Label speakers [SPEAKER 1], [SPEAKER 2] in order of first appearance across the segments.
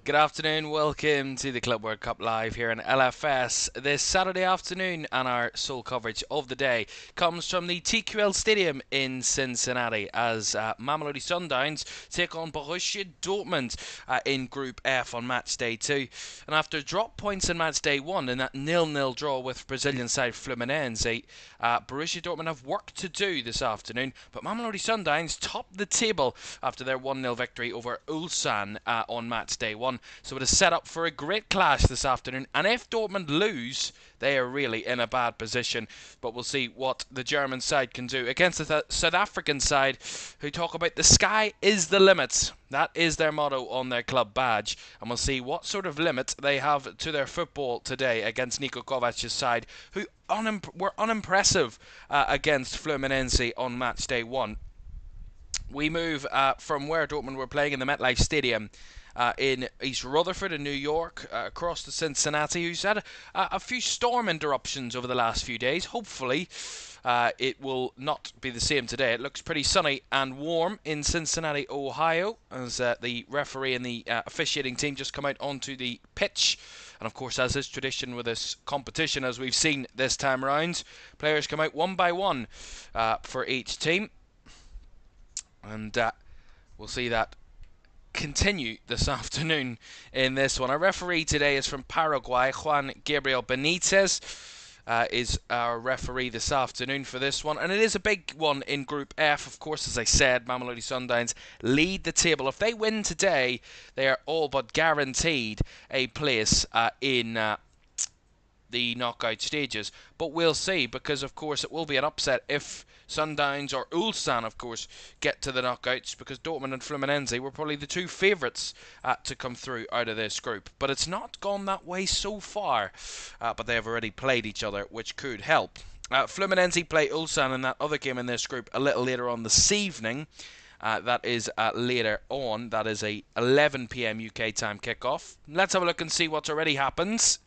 [SPEAKER 1] Good afternoon, welcome to the Club World Cup Live here in LFS this Saturday afternoon, and our sole coverage of the day comes from the TQL Stadium in Cincinnati as Mamelodi Sundowns take on Borussia Dortmund in Group F on match day 2. And after drop points in match day 1 in that 0-0 draw with Brazilian side Fluminense, Borussia Dortmund have work to do this afternoon, but Mamelodi Sundowns top the table after their 1-0 victory over Ulsan on match day 1. So it is set up for a great clash this afternoon, and if Dortmund lose, they are really in a bad position. But we'll see what the German side can do against the South African side, who talk about the sky is the limit. That is their motto on their club badge, and we'll see what sort of limit they have to their football today against Niko Kovac's side, who were unimpressive against Fluminense on match day 1. We move from where Dortmund were playing in the MetLife Stadium in East Rutherford in New York, across to Cincinnati, who's had a few storm interruptions over the last few days. Hopefully it will not be the same today. It looks pretty sunny and warm in Cincinnati, Ohio, as the referee and the officiating team just come out onto the pitch. And of course, as is tradition with this competition, as we've seen this time around, players come out one by one for each team. And we'll see that continue this afternoon in this one. Our referee today is from Paraguay. Juan Gabriel Benitez is our referee this afternoon for this one, and it is a big one in Group F. Of course, as I said, Mamelodi Sundowns lead the table. If they win today, they are all but guaranteed a place in the knockout stages. But we'll see, because of course it will be an upset if Sundowns or Ulsan, of course, get to the knockouts, because Dortmund and Fluminense were probably the two favourites to come through out of this group. But it's not gone that way so far, but they have already played each other, which could help. Fluminense play Ulsan in that other game in this group a little later on this evening. That is later on. That is a 11 p.m. UK time kickoff. Let's have a look and see what's already happened.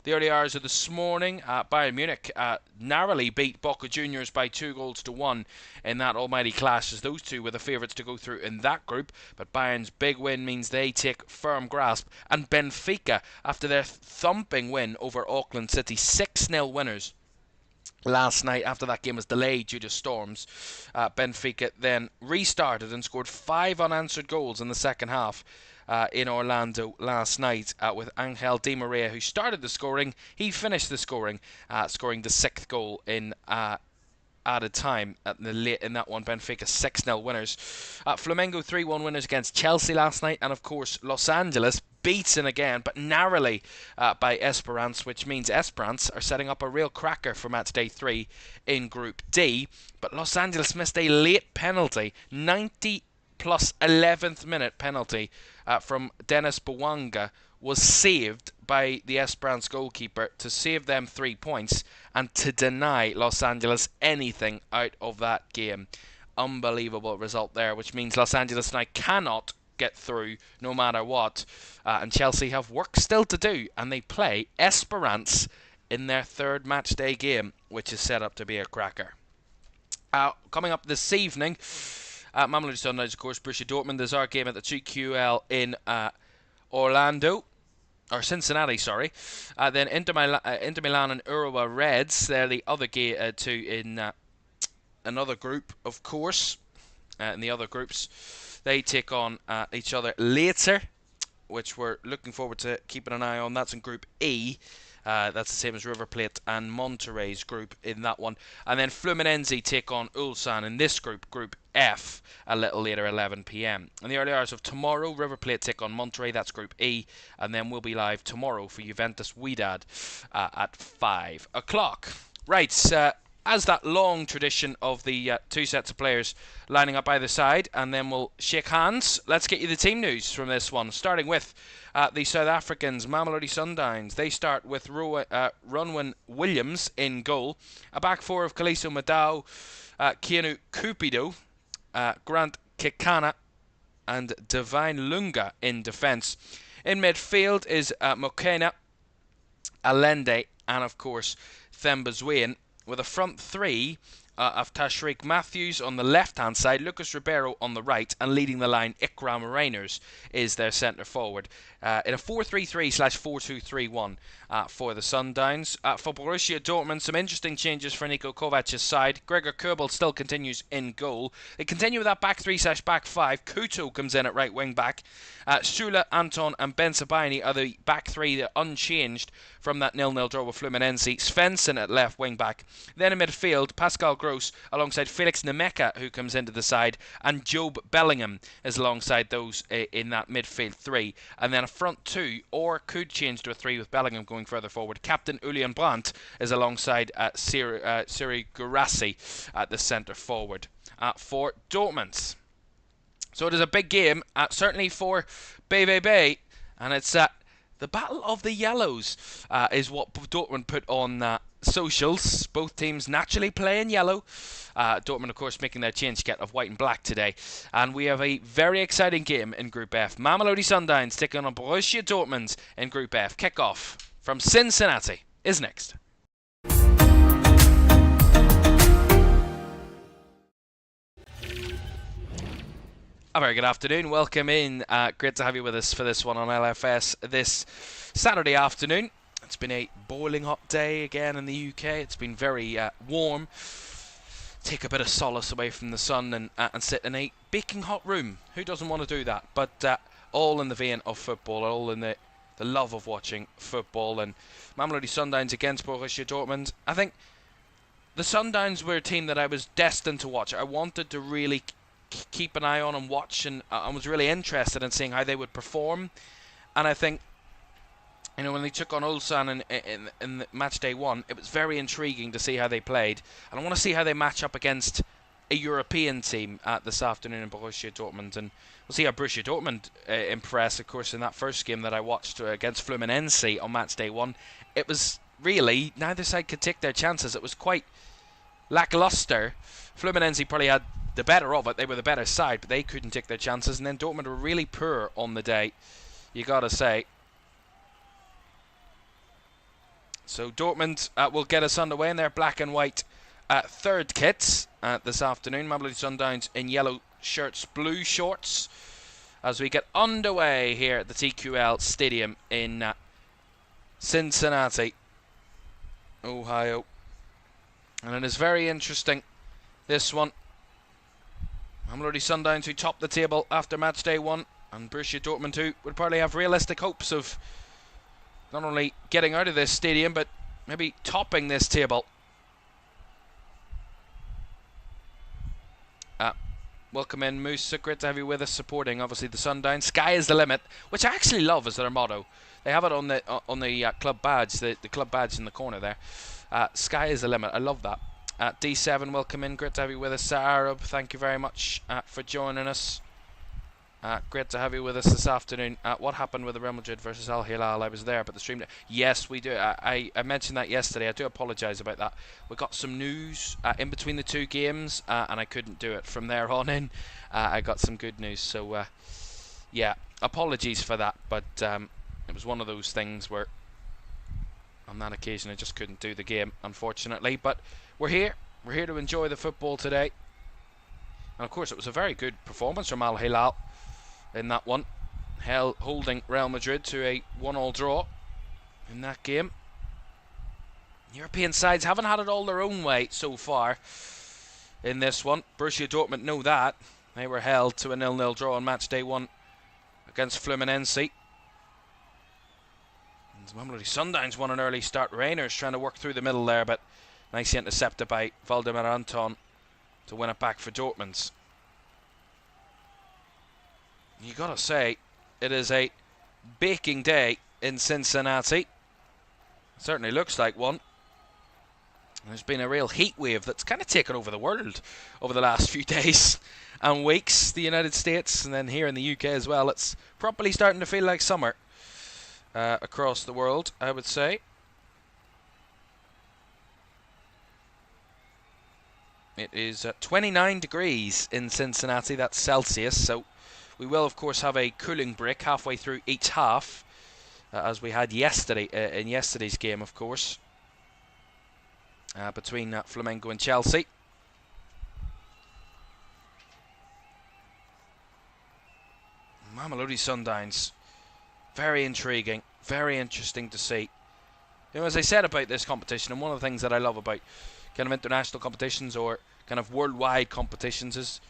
[SPEAKER 1] The early hours of this morning, Bayern Munich narrowly beat Boca Juniors by 2-1 in that almighty clash, as those two were the favourites to go through in that group. But Bayern's big win means they take firm grasp. And Benfica, after their thumping win over Auckland City, 6-0 winners last night after that game was delayed due to storms, Benfica then restarted and scored 5 unanswered goals in the second half in Orlando last night, with Angel Di Maria, who started the scoring. He finished the scoring, scoring the 6th goal in added time in that one. Benfica 6-0 winners. Flamengo 3-1 winners against Chelsea last night, and of course Los Angeles beaten again, but narrowly by Esperance, which means Esperance are setting up a real cracker for match day 3 in Group D. But Los Angeles missed a late penalty, 90 plus 11th minute penalty from Dennis Bouanga, was saved by the Esperance goalkeeper to save them 3 points and to deny Los Angeles anything out of that game. Unbelievable result there, which means Los Angeles now cannot get through no matter what, and Chelsea have work still to do, and they play Esperance in their 3rd match day game, which is set up to be a cracker. Coming up this evening, Mamelodi Sundowns, of course, Borussia Dortmund is our game at the TQL in Cincinnati, sorry. Then Inter Milan and Urawa Reds, they're the other two in another group, of course. In the other groups, they take on each other later, which we're looking forward to keeping an eye on. That's in Group E. That's the same as River Plate and Monterrey's group in that one. And then Fluminense take on Ulsan in this group, Group F, a little later, 11 p.m. In the early hours of tomorrow, River Plate take on Monterrey. That's Group E. And then we'll be live tomorrow for Juventus Wydad at 5 o'clock. Right, as that long tradition of the two sets of players lining up either side, and then we'll shake hands. Let's get you the team news from this one, starting with the South Africans, Mamelodi Sundowns. They start with Ronwen Williams in goal, a back four of Kaliso Madao, Keanu Cupido, Grant Kekana, and Divine Lunga in defence. In midfield is Mokena, Allende, and of course Thembazwean, with a front three of Tashreeq Matthews on the left-hand side, Lucas Ribeiro on the right, and leading the line, Ikram Reiners is their centre forward. In a 4-3-3/4-2-3-1 for the Sundowns. For Borussia Dortmund, some interesting changes for Niko Kovac's side. Gregor Kobel still continues in goal. They continue with that back 3/back 5. Kuto comes in at right wing back. Sula, Anton and Ben Sabaini are the back three that are unchanged from that 0-0 draw with Fluminense. Svensson at left wing back. Then in midfield, Pascal Gross alongside Felix Nemeka, who comes into the side, and Job Bellingham is alongside those in that midfield three. And then a front two, or could change to a three with Bellingham going further forward. Captain Julian Brandt is alongside Siri Gurasi at the centre forward for Dortmund. So it is a big game, certainly for BVB, and it's the Battle of the Yellows is what Dortmund put on socials. Both teams naturally play in yellow. Dortmund, of course, making their change kit of white and black today. And we have a very exciting game in Group F. Mamelodi Sundowns taking on Borussia Dortmund in Group F. Kick-off from Cincinnati is next. A very good afternoon. Welcome in. Great to have you with us for this one on LFS this Saturday afternoon. It's been a boiling hot day again in the UK. It's been very warm. Take a bit of solace away from the sun and sit in a baking hot room. Who doesn't want to do that? But all in the vein of football, all in the love of watching football. And Mamelodi Sundowns against Borussia Dortmund. I think the Sundowns were a team that I was destined to watch. I wanted to really keep an eye on and watch, and I was really interested in seeing how they would perform. And I think, you know, when they took on Ulsan in match day one, it was very intriguing to see how they played, and I want to see how they match up against a European team this afternoon in Borussia Dortmund. And we'll see how Borussia Dortmund impress. Of course, in that first game that I watched against Fluminense on match day one, it was really neither side could take their chances. It was quite lackluster. Fluminense probably had the better of it. They were the better side, but they couldn't take their chances. And then Dortmund were really poor on the day, you gotta say. So Dortmund will get us underway in their black and white third kits this afternoon. Mamelodi Sundowns in yellow shirts, blue shorts, as we get underway here at the TQL Stadium in Cincinnati, Ohio. And it is very interesting, this one. Mamelodi Sundowns, who topped the table after match day one, and Borussia Dortmund, who would probably have realistic hopes of not only getting out of this stadium, but maybe topping this table. Welcome in, Moose. Great to have you with us, supporting obviously the Sundowns. Sky is the limit, which I actually love as their motto. They have it on the club badge, the club badge in the corner there. Sky is the limit. I love that. D7, welcome in. Great to have you with us. Sir Arab, thank you very much for joining us. Great to have you with us this afternoon. What happened with the Real Madrid versus Al Hilal? I was there, but the stream... Yes, we do. I mentioned that yesterday. I do apologise about that. We got some news in between the two games, and I couldn't do it. From there on in, I got some good news. So, yeah, apologies for that. But it was one of those things where, on that occasion, I just couldn't do the game, unfortunately. But we're here. We're here to enjoy the football today. And, of course, it was a very good performance from Al Hilal in that one, holding Real Madrid to a 1-1 draw in that game. European sides haven't had it all their own way so far in this one. Borussia Dortmund know that. They were held to a 0-0 draw on match day one against Fluminense. And Mamelodi Sundowns won an early start. Reiners trying to work through the middle there, but nicely intercepted by Valdemar Anton to win it back for Dortmund. You gotta say, it is a baking day in Cincinnati. Certainly looks like one. There's been a real heat wave that's kind of taken over the world over the last few days and weeks. The United States and then here in the UK as well. It's properly starting to feel like summer across the world, I would say. It is 29 degrees in Cincinnati, that's Celsius, so we will of course have a cooling break halfway through each half, as we had yesterday in yesterday's game, of course, between Flamengo and Chelsea. Mamelodi Sundowns, very intriguing, very interesting to see. You know, as I said about this competition, and one of the things that I love about kind of international competitions or kind of worldwide competitions is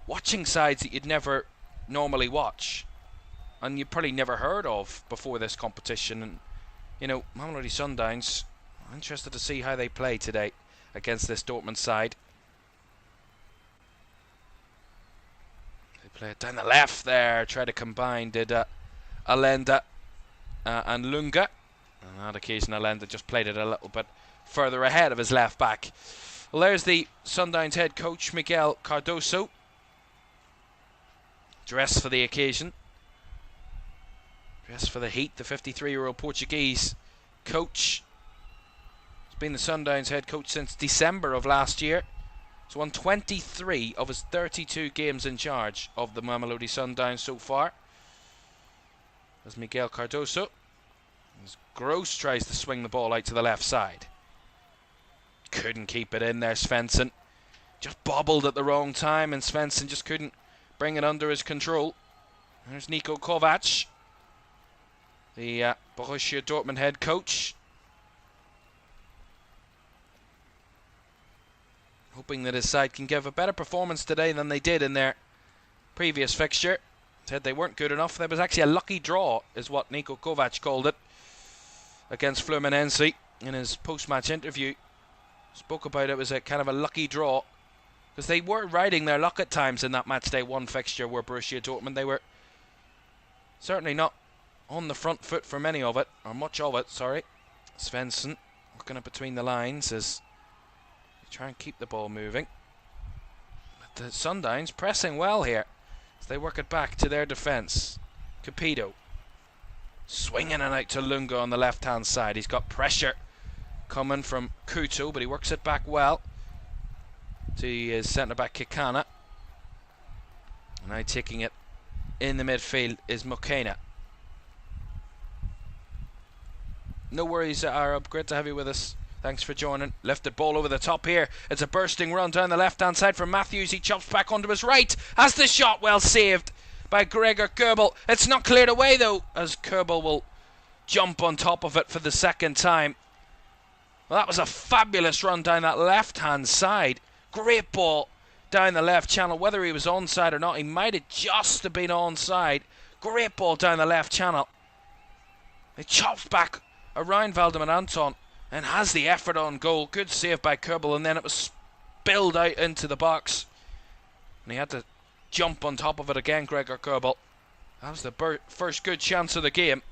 [SPEAKER 1] watching sides that you'd never normally watch and you probably never heard of before this competition. And you know, Mamelodi Sundowns, I'm interested to see how they play today against this Dortmund side. They play it down the left there, try to combine, did Allende and Lunga. On that occasion Allende just played it a little bit further ahead of his left back. Well, there's the Sundowns head coach, Miguel Cardoso, dressed for the occasion, dressed for the heat. The 53-year-old Portuguese coach has been the Sundowns head coach since December of last year. He's won 23 of his 32 games in charge of the Mamelodi Sundowns so far. As Miguel Cardoso, as Gross tries to swing the ball out to the left side. Couldn't keep it in there, Svensson. Just bobbled at the wrong time, and Svensson just couldn't bring it under his control. There's Niko Kovac, the Borussia Dortmund head coach, hoping that his side can give a better performance today than they did in their previous fixture. Said they weren't good enough. There was actually a lucky draw, is what Niko Kovac called it, against Fluminense in his post-match interview. Spoke about it was a kind of a lucky draw, because they were riding their luck at times in that matchday one fixture where Borussia Dortmund, they were certainly not on the front foot for many of it, or much of it, sorry. Svensson working it between the lines as they try and keep the ball moving. But the Sundowns pressing well here as they work it back to their defence. Capito swinging it out to Lunga on the left hand side. He's got pressure coming from Kuto, but he works it back well to his centre back Kikana. And now taking it in the midfield is Mokena. No worries, Arab, great to have you with us. Thanks for joining. Lifted ball over the top here. It's a bursting run down the left hand side from Matthews. He chops back onto his right. Has the shot, well saved by Gregor Goebel. It's not cleared away though, as Goebel will jump on top of it for the second time. Well, that was a fabulous run down that left-hand side. Great ball down the left channel. Whether he was onside or not, he might have just have been onside. Great ball down the left channel. He chops back around Valdemar Anton and has the effort on goal. Good save by Kerbel, and then it was spilled out into the box. And he had to jump on top of it again, Gregor Kerbel. That was the first good chance of the game.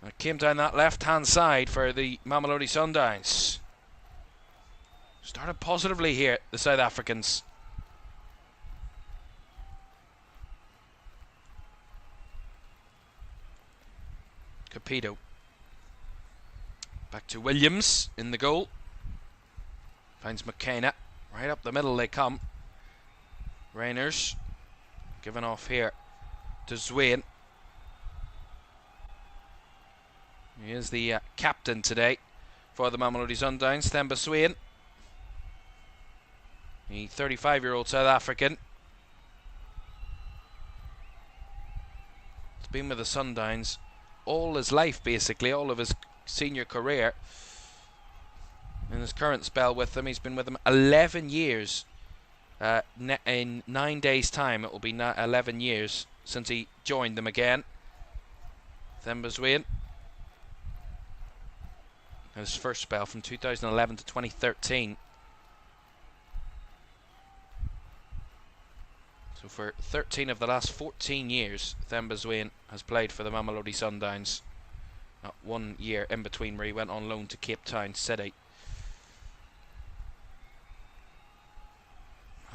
[SPEAKER 1] It came down that left-hand side for the Mamelodi Sundowns. Started positively here, the South Africans. Capito. Back to Williams in the goal. Finds McKenna. Right up the middle they come. Reiners given off here to Zween. He is the captain today for the Mamelodi Sundowns, Themba Zween. The 35-year-old South African. He's been with the Sundowns all his life, basically, all of his senior career. In his current spell with them, he's been with them 11 years. In 9 days' time, it will be 11 years since he joined them again. Themba Zween. His first spell from 2011 to 2013. So for 13 of the last 14 years, Themba Zween has played for the Mamelodi Sundowns. Not 1 year in between where he went on loan to Cape Town City.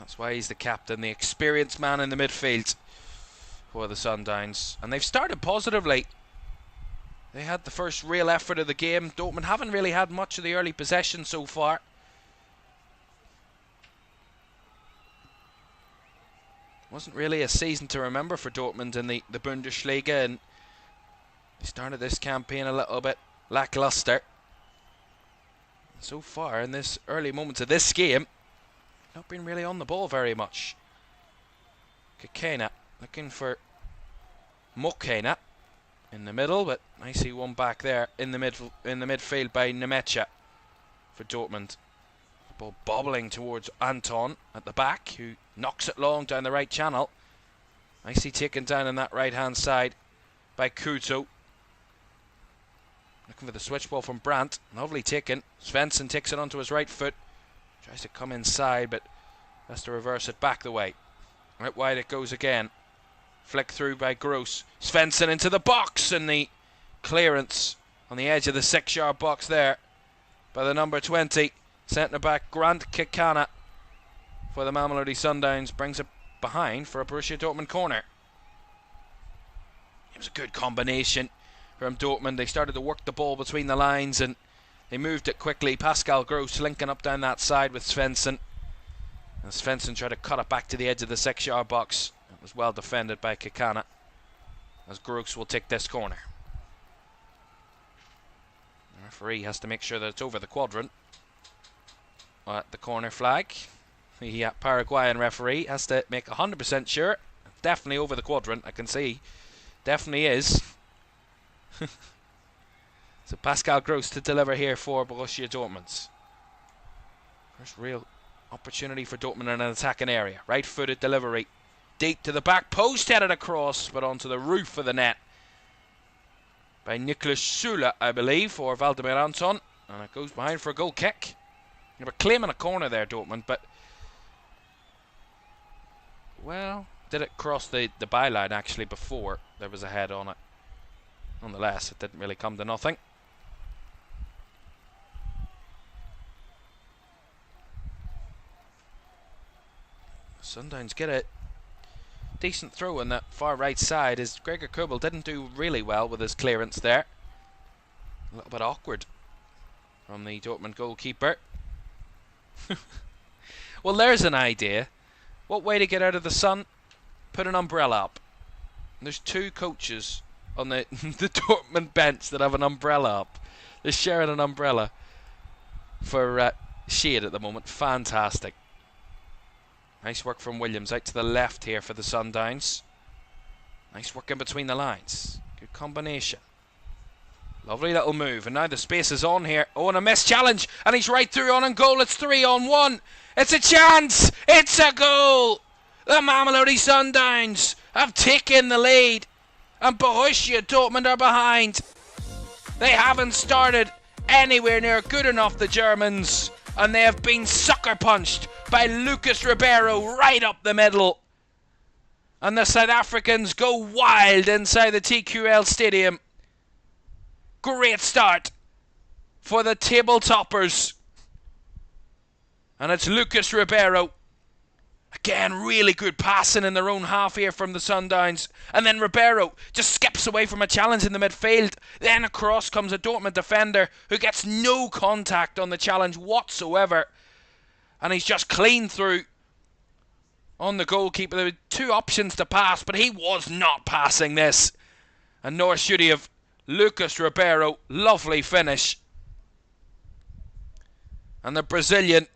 [SPEAKER 1] That's why he's the captain, the experienced man in the midfield for the Sundowns. And they've started positively. They had the first real effort of the game. Dortmund haven't really had much of the early possession so far. Wasn't really a season to remember for Dortmund in the Bundesliga, and they started this campaign a little bit lackluster. So far, in this early moments of this game, not been really on the ball very much. Kekena looking for Mokena in the middle, but I see one back there in the midfield by Nemecha for Dortmund. The ball bobbling towards Anton at the back, who knocks it long down the right channel. I see taken down on that right hand side by Kuto. Looking for the switch ball from Brandt. Lovely taken. Svensson takes it onto his right foot. Tries to come inside, but has to reverse it back the way. Right wide it goes again. Flick through by Gross. Svensson into the box, and the clearance on the edge of the 6-yard box there by the number 20. Centre back Grant Kekana for the Mamelodi Sundowns. Brings it behind for a Borussia Dortmund corner. It was a good combination from Dortmund. They started to work the ball between the lines and they moved it quickly. Pascal Gross linking up down that side with Svensson. And Svensson tried to cut it back to the edge of the 6-yard box. It was well defended by Kekana, as Gross will take this corner. The referee has to make sure that it's over the quadrant. At the corner flag, the Paraguayan referee has to make 100% sure. Definitely over the quadrant, I can see. Definitely is. So Pascal Gross to deliver here for Borussia Dortmund. First real opportunity for Dortmund in an attacking area. Right-footed delivery. Deep to the back post, headed across, but onto the roof of the net by Niklas Süle, I believe, or Valdemar Anton. And it goes behind for a goal kick. They were claiming a corner there, Dortmund, but well, did it cross the byline actually before there was a head on it? Nonetheless, it didn't really come to nothing. Sundowns get it. Decent throw on that far right side, as Gregor Kobel didn't do really well with his clearance there. A little bit awkward from the Dortmund goalkeeper. Well, there's an idea. What way to get out of the sun? Put an umbrella up. There's 2 coaches on the Dortmund bench that have an umbrella up. They're sharing an umbrella for shade at the moment. Fantastic. Nice work from Williams out to the left here for the Sundowns. Nice work in between the lines. Good combination. Lovely little move. And now the space is on here. Oh, and a missed challenge. And he's right through on goal. It's 3-on-1. It's a chance. It's a goal. The Mamelodi Sundowns have taken the lead. And Borussia Dortmund are behind. They haven't started anywhere near good enough, the Germans. And they have been sucker punched by Lucas Ribeiro right up the middle. And the South Africans go wild inside the TQL Stadium. Great start for the table toppers. And it's Lucas Ribeiro. Again, really good passing in their own half here from the Sundowns. And then Ribeiro just skips away from a challenge in the midfield. Then across comes a Dortmund defender who gets no contact on the challenge whatsoever. And he's just clean through on the goalkeeper. There were 2 options to pass, but he was not passing this. And nor should he have. Lucas Ribeiro, lovely finish. And the Brazilian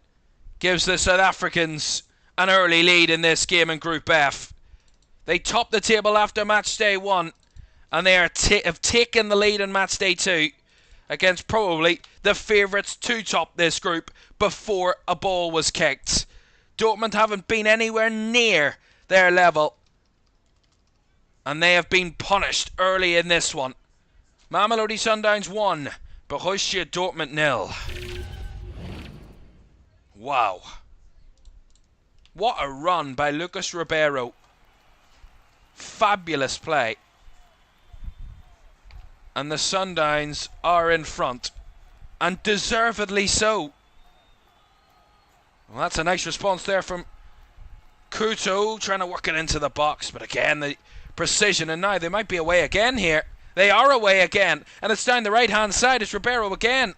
[SPEAKER 1] gives the South Africans an early lead in this game in Group F. They top the table after match day 1, and they have taken the lead in match day 2 against probably the favourites to top this group before a ball was kicked. Dortmund haven't been anywhere near their level, and they have been punished early in this one. Mamelodi Sundowns 1, Borussia Dortmund 0. Wow. What a run by Lucas Ribeiro. Fabulous play. And the Sundowns are in front. And deservedly so. Well, that's a nice response there from Kuto trying to work it into the box, but again, the precision, and now they might be away again here. They are away again, and it's down the right-hand side. It's Ribeiro again.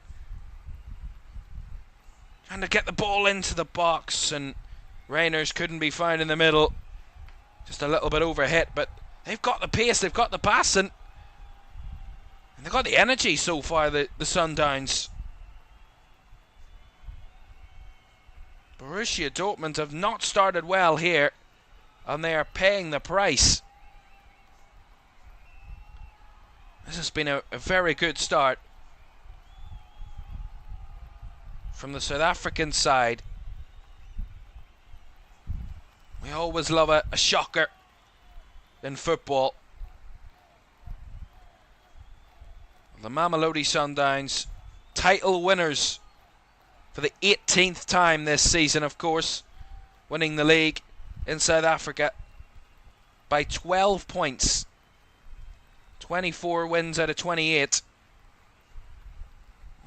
[SPEAKER 1] Trying to get the ball into the box, and Reiners couldn't be found in the middle. Just a little bit overhit, but they've got the pace, they've got the passing, and they've got the energy so far, the Sundowns. Borussia Dortmund have not started well here, and they are paying the price. This has been a very good start from the South African side. We always love a shocker in football. The Mamelodi Sundowns, title winners for the 18th time this season, of course, winning the league in South Africa by 12 points. 24 wins out of 28.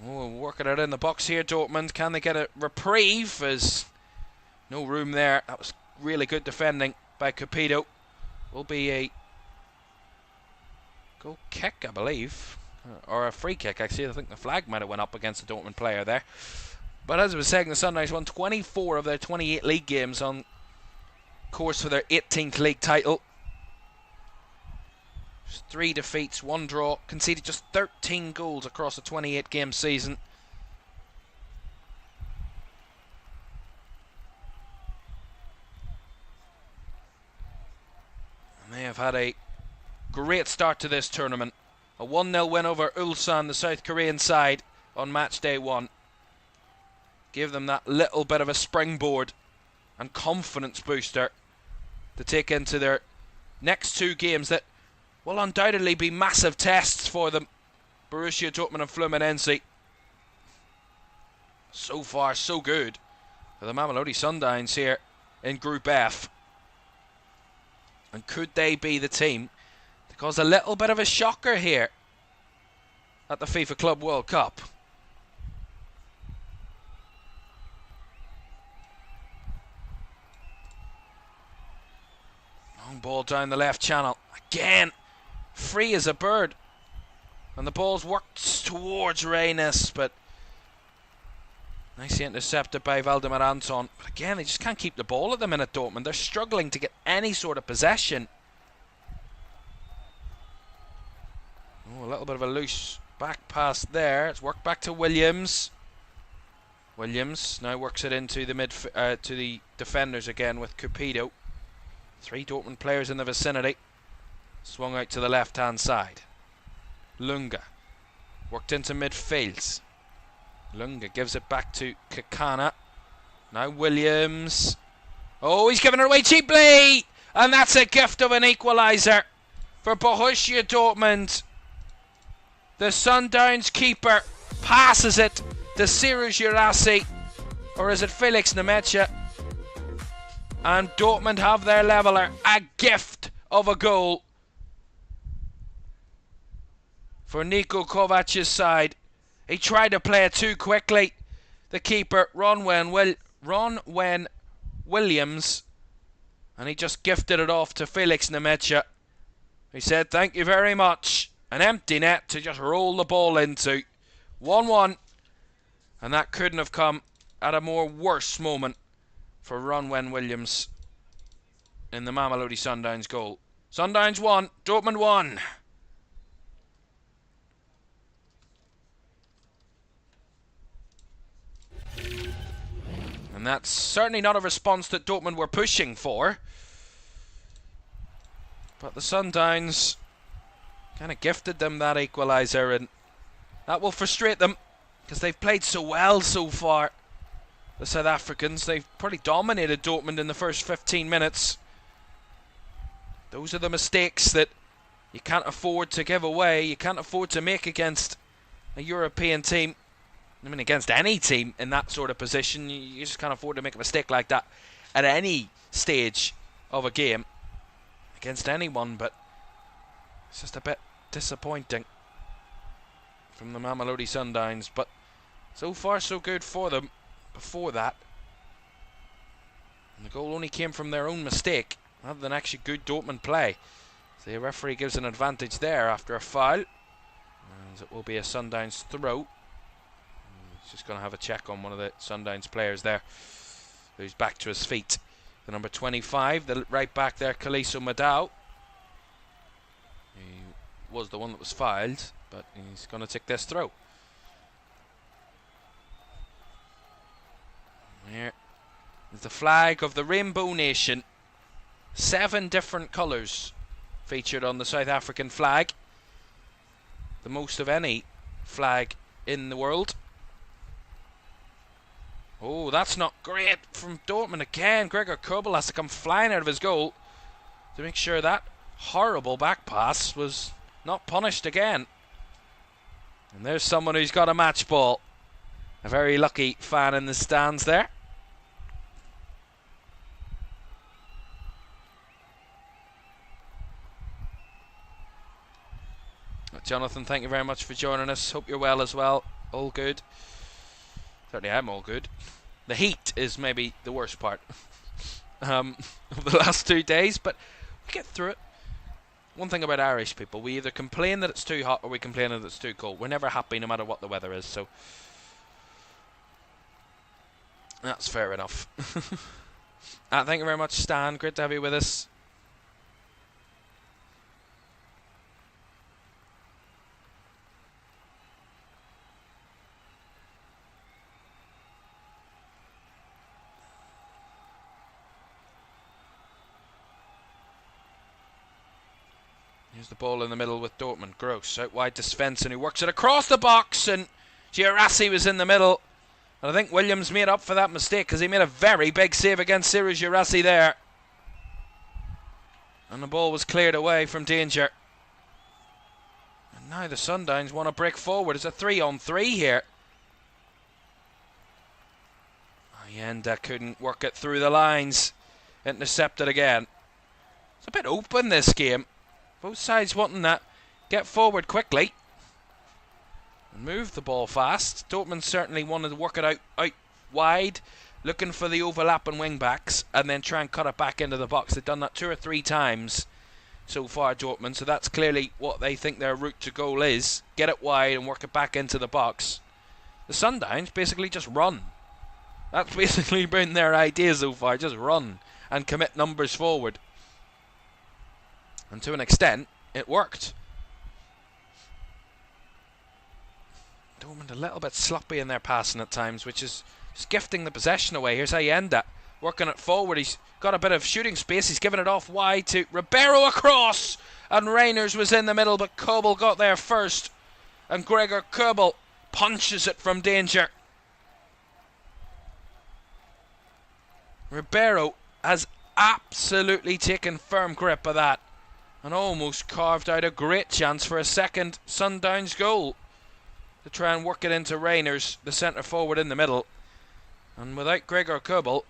[SPEAKER 1] Oh, working it in the box here, Dortmund. Can they get a reprieve? There's no room there. That was really good defending by Capito. Will be a goal kick, I believe. Or a free kick, actually. I think the flag might have went up against the Dortmund player there. But as I was saying, the Sunrise won 24 of their 28 league games, on course for their 18th league title. 3 defeats, 1 draw, conceded just 13 goals across a 28-game season. And they have had a great start to this tournament. A 1-0 win over Ulsan, the South Korean side, on match day 1. Give them that little bit of a springboard and confidence booster to take into their next 2 games that will undoubtedly be massive tests for them. Borussia Dortmund and Fluminense. So far, so good for the Mamelodi Sundowns here in Group F. And could they be the team to cause a little bit of a shocker here at the FIFA Club World Cup? Long ball down the left channel. Again, free as a bird. And the ball's worked towards Reynes, but nicely intercepted by Valdemar Anton. But again, they just can't keep the ball at the minute, Dortmund. They're struggling to get any sort of possession. Oh, a little bit of a loose back pass there. It's worked back to Williams. Williams now works it into the to the defenders again with Cupido. 3 Dortmund players in the vicinity. Swung out to the left-hand side. Lunga worked into midfield. Lunga gives it back to Kakana. Now Williams. Oh, he's giving it away cheaply! And that's a gift of an equaliser for Borussia Dortmund. The Sundowns keeper passes it to Cyril Girassi. Or is it Felix Nemecha? And Dortmund have their leveller. A gift of a goal for Niko Kovac's side. He tried to play it too quickly. The keeper, Ronwen Williams. And he just gifted it off to Felix Nemecha. He said, thank you very much. An empty net to just roll the ball into. 1-1. And that couldn't have come at a more worse moment for Ronwen Williams in the Mamelodi Sundowns goal. Sundowns 1, Dortmund 1. And that's certainly not a response that Dortmund were pushing for. But the Sundowns kind of gifted them that equaliser, and that will frustrate them because they've played so well so far. The South Africans, they've probably dominated Dortmund in the first 15 minutes. Those are the mistakes that you can't afford to give away, you can't afford to make against a European team. I mean, against any team in that sort of position, you just can't afford to make a mistake like that at any stage of a game against anyone, but it's just a bit disappointing from the Mamelodi Sundowns, but so far so good for them. Before that, And the goal only came from their own mistake, rather than actually good Dortmund play. So the referee gives an advantage there after a foul. And it will be a Sundowns throw. He's just going to have a check on one of the Sundowns players there, who's back to his feet. The number 25, the right back there, Kaliso Madao. He was the one that was fouled, but he's going to take this throw. Here is the flag of the Rainbow Nation. 7 different colours featured on the South African flag. The most of any flag in the world. Oh, that's not great from Dortmund again. Gregor Kobel has to come flying out of his goal to make sure that horrible back pass was not punished again. And there's someone who's got a match ball. A very lucky fan in the stands there. Jonathan, thank you very much for joining us. Hope you're well as well. All good. Certainly I'm all good. The heat is maybe the worst part of the last 2 days, but we get through it. One thing about Irish people, we either complain that it's too hot or we complain that it's too cold. We're never happy no matter what the weather is, so that's fair enough. Thank you very much, Stan. Great to have you with us. Here's the ball in the middle with Dortmund. Gross out wide to Svensson, who works it across the box, and Girassi was in the middle. And I think Williams made up for that mistake because he made a very big save against Cyril Girassi there. And the ball was cleared away from danger. And now the Sundowns want to break forward. It's a 3-on-3 here. Allende couldn't work it through the lines. Intercepted again. It's a bit open, this game. Both sides wanting that. Get forward quickly. And move the ball fast. Dortmund certainly wanted to work it out wide. Looking for the overlapping wing backs. And then try and cut it back into the box. They've done that 2 or 3 times so far, Dortmund. So that's clearly what they think their route to goal is. Get it wide and work it back into the box. The Sundowns basically just run. That's basically been their idea so far. Just run and commit numbers forward. And to an extent, it worked. Dortmund a little bit sloppy in their passing at times, which is just gifting the possession away. Here's Allende working it forward. He's got a bit of shooting space. He's given it off wide to Ribeiro across. And Reiners was in the middle, but Kobel got there first. And Gregor Kobel punches it from danger. Ribeiro has absolutely taken firm grip of that. And almost carved out a great chance for a second Sundowns goal. To try and work it into Reiners, the centre forward in the middle. And without Gregor Kobel,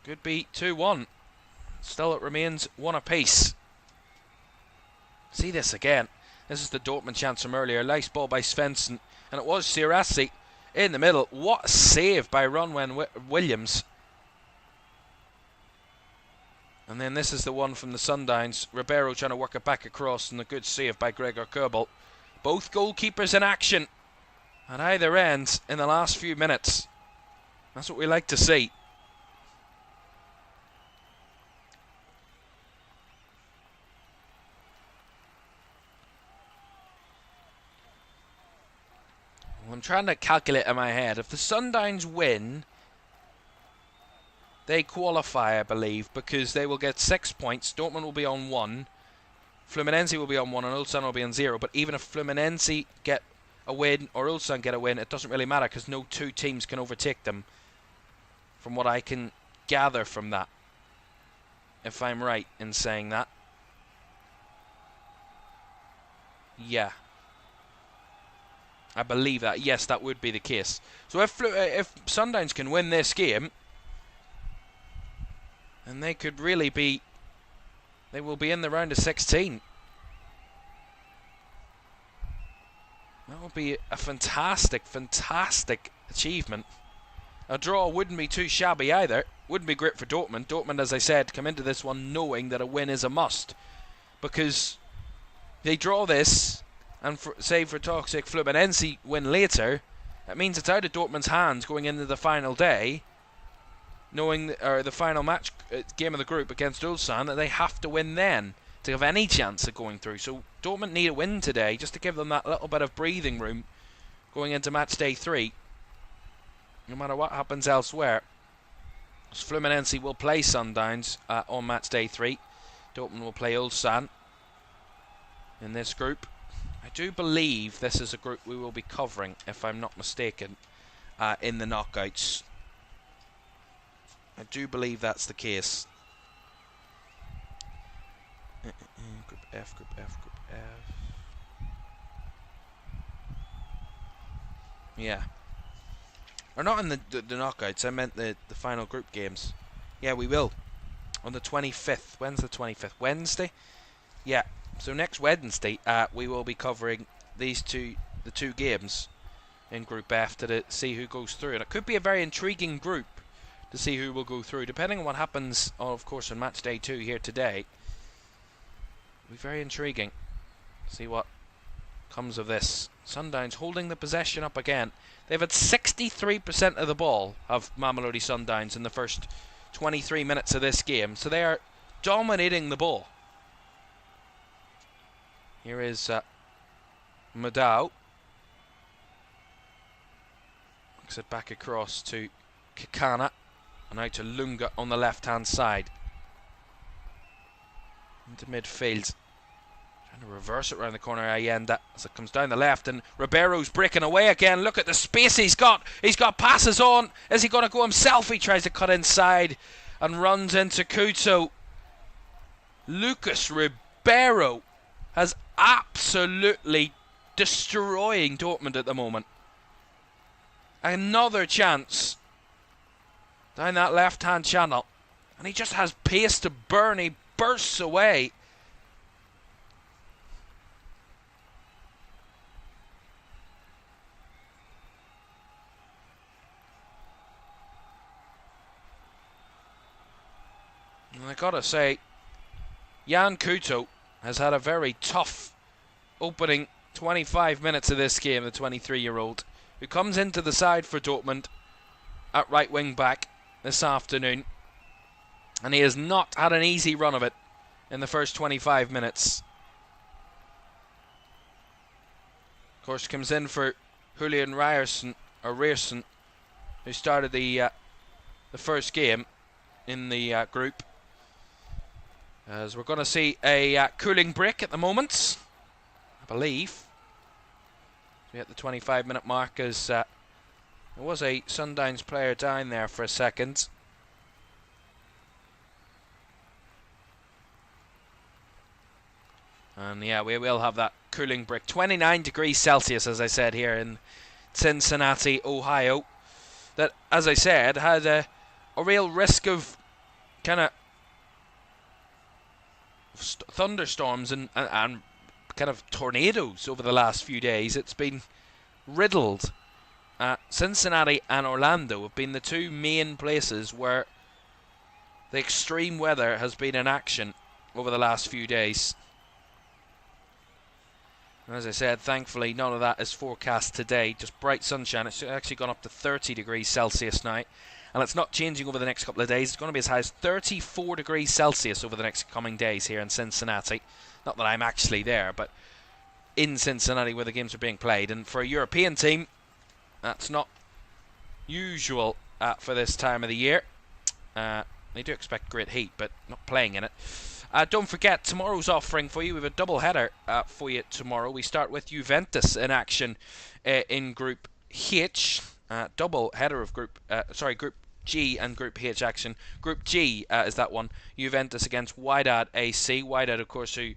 [SPEAKER 1] could be 2-1. Still it remains 1 apiece. See this again. This is the Dortmund chance from earlier. Nice ball by Svensson. And it was Girassi in the middle. What a save by Ronwen Williams. And then this is the one from the Sundowns. Ribeiro trying to work it back across, and a good save by Gregor Kobel. Both goalkeepers in action at either end in the last few minutes. That's what we like to see. Well, I'm trying to calculate in my head. If the Sundowns win, they qualify, I believe, because they will get 6 points. Dortmund will be on 1. Fluminense will be on 1 and Ulsan will be on 0. But even if Fluminense get a win or Ulsan get a win, it doesn't really matter because no 2 teams can overtake them. From what I can gather from that. If I'm right in saying that. Yeah. I believe that. Yes, that would be the case. So if Sundowns can win this game, and they could really be... They will be in the round of 16. That would be a fantastic, fantastic achievement. A draw wouldn't be too shabby either. Wouldn't be great for Dortmund. Dortmund, as I said, come into this one knowing that a win is a must. Because they draw this, and say for Toxic Fluminense win later, that means it's out of Dortmund's hands going into the final day, knowing the final match game of the group against Ulsan, that they have to win then to have any chance of going through. So Dortmund need a win today just to give them that little bit of breathing room going into match day 3. No matter what happens elsewhere, Fluminense will play Sundowns on match day 3. Dortmund will play Ulsan in this group. I do believe this is a group we will be covering, if I'm not mistaken, in the knockouts. I do believe that's the case. Group F, Group F, Group F. Yeah. Or not in the knockouts, I meant the final group games. Yeah, we will. On the 25th. When's the 25th? Wednesday? Yeah. So next Wednesday, we will be covering the two games in Group F to see who goes through. And it could be a very intriguing group to see who will go through, depending on what happens, of course, on match day 2 here today. It'll be very intriguing. See what comes of this. Sundowns holding the possession up again. They've had 63% of the ball of Mamelodi Sundowns in the first 23 minutes of this game, so they are dominating the ball. Here is Madao. Looks it back across to Kikana, and out to Lunga on the left-hand side. Into midfield. Trying to reverse it around the corner, Allende, as it comes down the left, and Ribeiro's breaking away again. Look at the space he's got. He's got passes on. Is he going to go himself? He tries to cut inside and runs into Couto. Lucas Ribeiro has absolutely destroying Dortmund at the moment. Another chance down that left-hand channel, and he just has pace to burn. He bursts away. And I gotta say, Jan Couto has had a very tough opening 25 minutes of this game, the 23-year-old, who comes into the side for Dortmund at right wing back this afternoon. And he has not had an easy run of it in the first 25 minutes. Of course, comes in for Julian Ryerson, who started the first game in the group. As we're going to see a cooling break at the moment, I believe. We hit the 25-minute mark as there was a Sundowns player down there for a second. And yeah, we will have that cooling break. 29 degrees Celsius, as I said, here in Cincinnati, Ohio. That, as I said, had a real risk of kind of thunderstorms and kind of tornadoes over the last few days. It's been riddled. Cincinnati and Orlando have been the two main places where the extreme weather has been in action over the last few days. And as I said, thankfully none of that is forecast today. Just bright sunshine. It's actually gone up to 30 degrees Celsius now. And it's not changing over the next couple of days. It's going to be as high as 34 degrees Celsius over the next coming days here in Cincinnati. Not that I'm actually there, but in Cincinnati where the games are being played. And for a European team, that's not usual for this time of the year. They do expect great heat, but not playing in it. Don't forget, tomorrow's offering for you. We have a double header for you tomorrow. We start with Juventus in action in Group H. Double header of Group G and Group H action. Group G is that one. Juventus against Wydad AC. Wydad, of course, who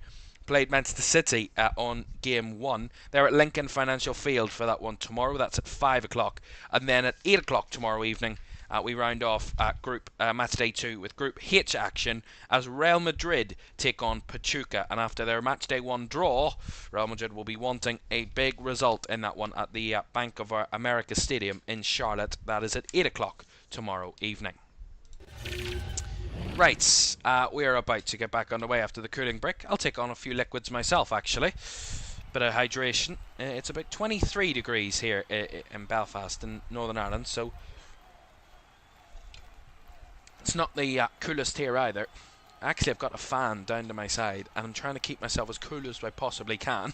[SPEAKER 1] played Manchester City on Game 1. They're at Lincoln Financial Field for that one tomorrow. That's at 5 o'clock. And then at 8 o'clock tomorrow evening, we round off group match day 2 with Group H action as Real Madrid take on Pachuca. And after their match day 1 draw, Real Madrid will be wanting a big result in that one at the Bank of America Stadium in Charlotte. That is at 8 o'clock tomorrow evening. Right, we are about to get back underway after the cooling break. I'll take on a few liquids myself, actually. Bit of hydration. It's about 23 degrees here in Belfast in Northern Ireland, so it's not the coolest here either. Actually, I've got a fan down to my side, and I'm trying to keep myself as cool as I possibly can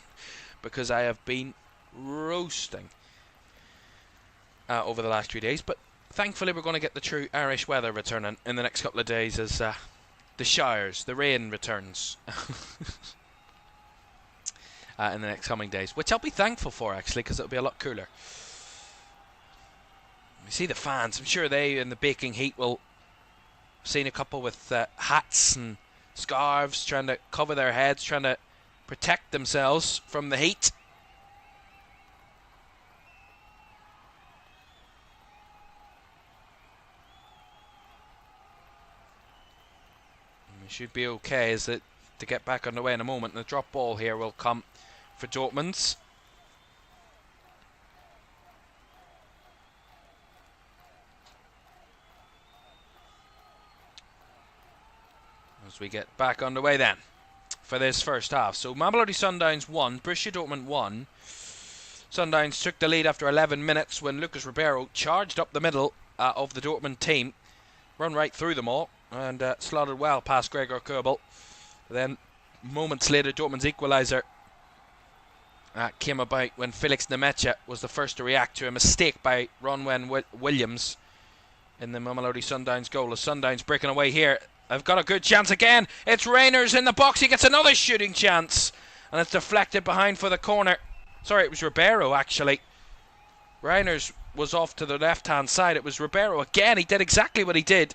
[SPEAKER 1] because I have been roasting over the last 3 days. But thankfully, we're going to get the true Irish weather returning in the next couple of days as the showers, the rain returns in the next coming days, which I'll be thankful for, actually, because it'll be a lot cooler. You see the fans, I'm sure they, in the baking heat, will have seen a couple with hats and scarves trying to cover their heads, trying to protect themselves from the heat. We should be okay as it to get back underway in a moment. And the drop ball here will come for Dortmund. As we get back underway then for this first half. So Mamelodi Sundowns 1, Borussia Dortmund 1. Sundowns took the lead after 11 minutes when Lucas Ribeiro charged up the middle of the Dortmund team. Run right through them all and slotted well past Gregor Kobel. Then moments later, Dortmund's equaliser came about when Felix Nemecha was the first to react to a mistake by Ronwen Williams in the Mamelodi Sundowns goal. The Sundowns breaking away here. I've got a good chance again. It's Reyners in the box. He gets another shooting chance. And it's deflected behind for the corner. Sorry, it was Ribeiro, actually. Reyners was off to the left-hand side. It was Ribeiro again. He did exactly what he did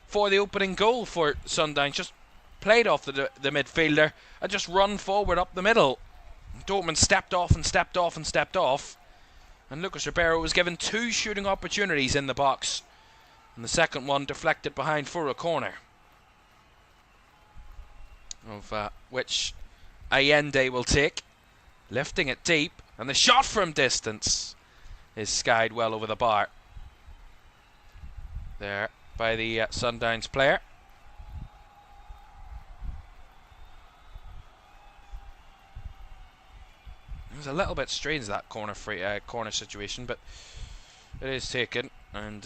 [SPEAKER 1] for the opening goal for Sundowns. Just played off the midfielder and just run forward up the middle. Dortmund stepped off and stepped off and stepped off. And Lucas Ribeiro was given 2 shooting opportunities in the box. And the second one deflected behind for a corner. Of which Allende will take. Lifting it deep. And the shot from distance is skied well over the bar. There by the Sundowns player. It was a little bit strange, that corner situation, but it is taken. And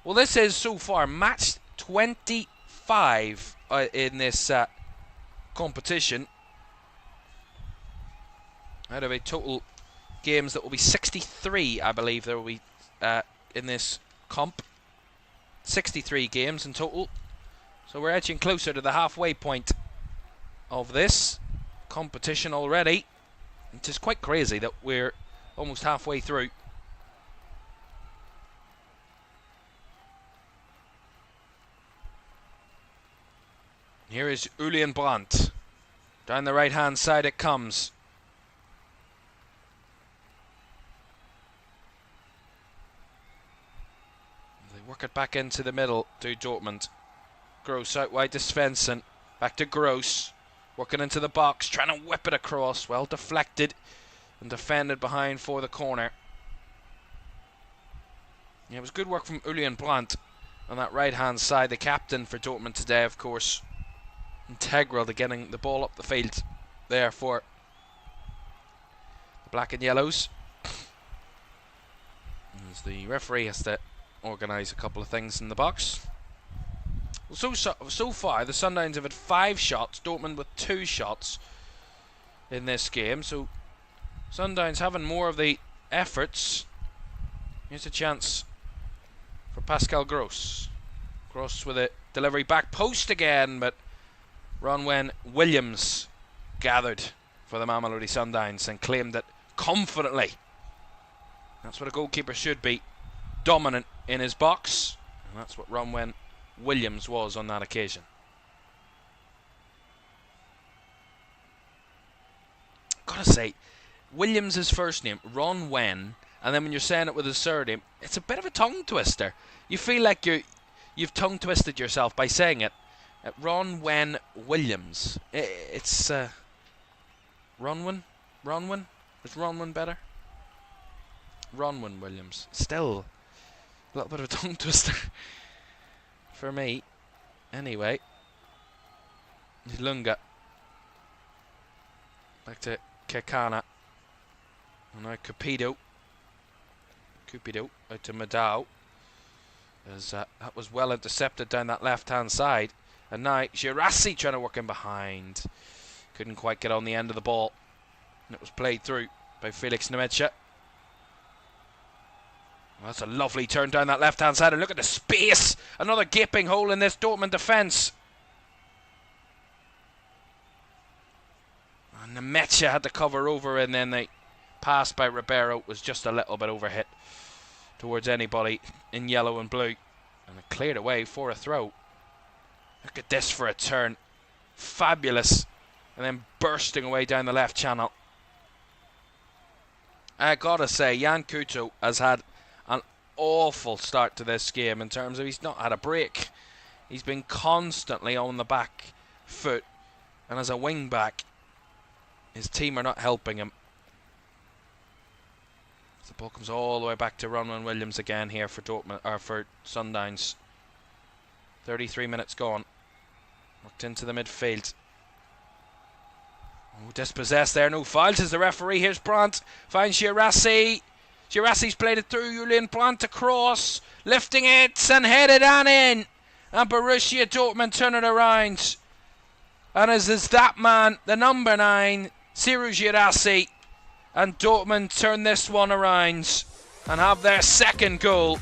[SPEAKER 1] well, this is so far match 25 in this competition out of a total games that will be 63, I believe there will be in this comp. 63 games in total, so we're edging closer to the halfway point of this competition already. It is quite crazy that we're almost halfway through. Here is Julian Brandt. Down the right hand side it comes. They work it back into the middle to Dortmund. Gross out wide to Svensson. Back to Gross. Working into the box, trying to whip it across. Well deflected and defended behind for the corner. Yeah, it was good work from Julian Brandt on that right hand side. The captain for Dortmund today, of course. Integral to getting the ball up the field there for the black and yellows. As the referee has to organise a couple of things in the box. So far, the Sundowns have had 5 shots, Dortmund with 2 shots in this game. So Sundowns having more of the efforts. Here's a chance for Pascal Gross. Gross with a delivery back post again, but Ronwen Williams gathered for the Mamelodi Sundowns and claimed it confidently. That's what a goalkeeper should be, dominant in his box, and that's what Ronwen Williams was on that occasion. Gotta say, Williams' first name, Ron Wen, and then when you're saying it with his surname, it's a bit of a tongue twister. You feel like you've tongue twisted yourself by saying it. Ronwen Williams. It's Ronwen. Ronwen. Is Ronwen better? Ronwen Williams. Still a little bit of a tongue twister for me. Anyway, Lunga. Back to Kekana. And now Cupido out to Madao. As that was well intercepted down that left-hand side. And now Girassi trying to work in behind. Couldn't quite get on the end of the ball. And it was played through by Felix Nemecha. Well, that's a lovely turn down that left-hand side. And look at the space. Another gaping hole in this Dortmund defence. And Nemecha had to cover over, and then the pass by Ribeiro was just a little bit overhit towards anybody in yellow and blue. And it cleared away for a throw. Look at this for a turn. Fabulous. And then bursting away down the left channel. I gotta say, Jan Couto has had an awful start to this game in terms of he's not had a break. He's been constantly on the back foot. And as a wing back, his team are not helping him. The ball comes all the way back to Ronwen Williams again here for Dortmund, or for Sundowns. 33 minutes gone. Worked into the midfield. Oh, dispossessed there, no foul, says the referee. Here's Brandt, finds Girassi. Girassi's played it through, Julian Brandt across, lifting it and headed on in. And Borussia Dortmund turn it around. And as is that man, the number 9, Ciro Girassi. And Dortmund turn this one around and have their second goal.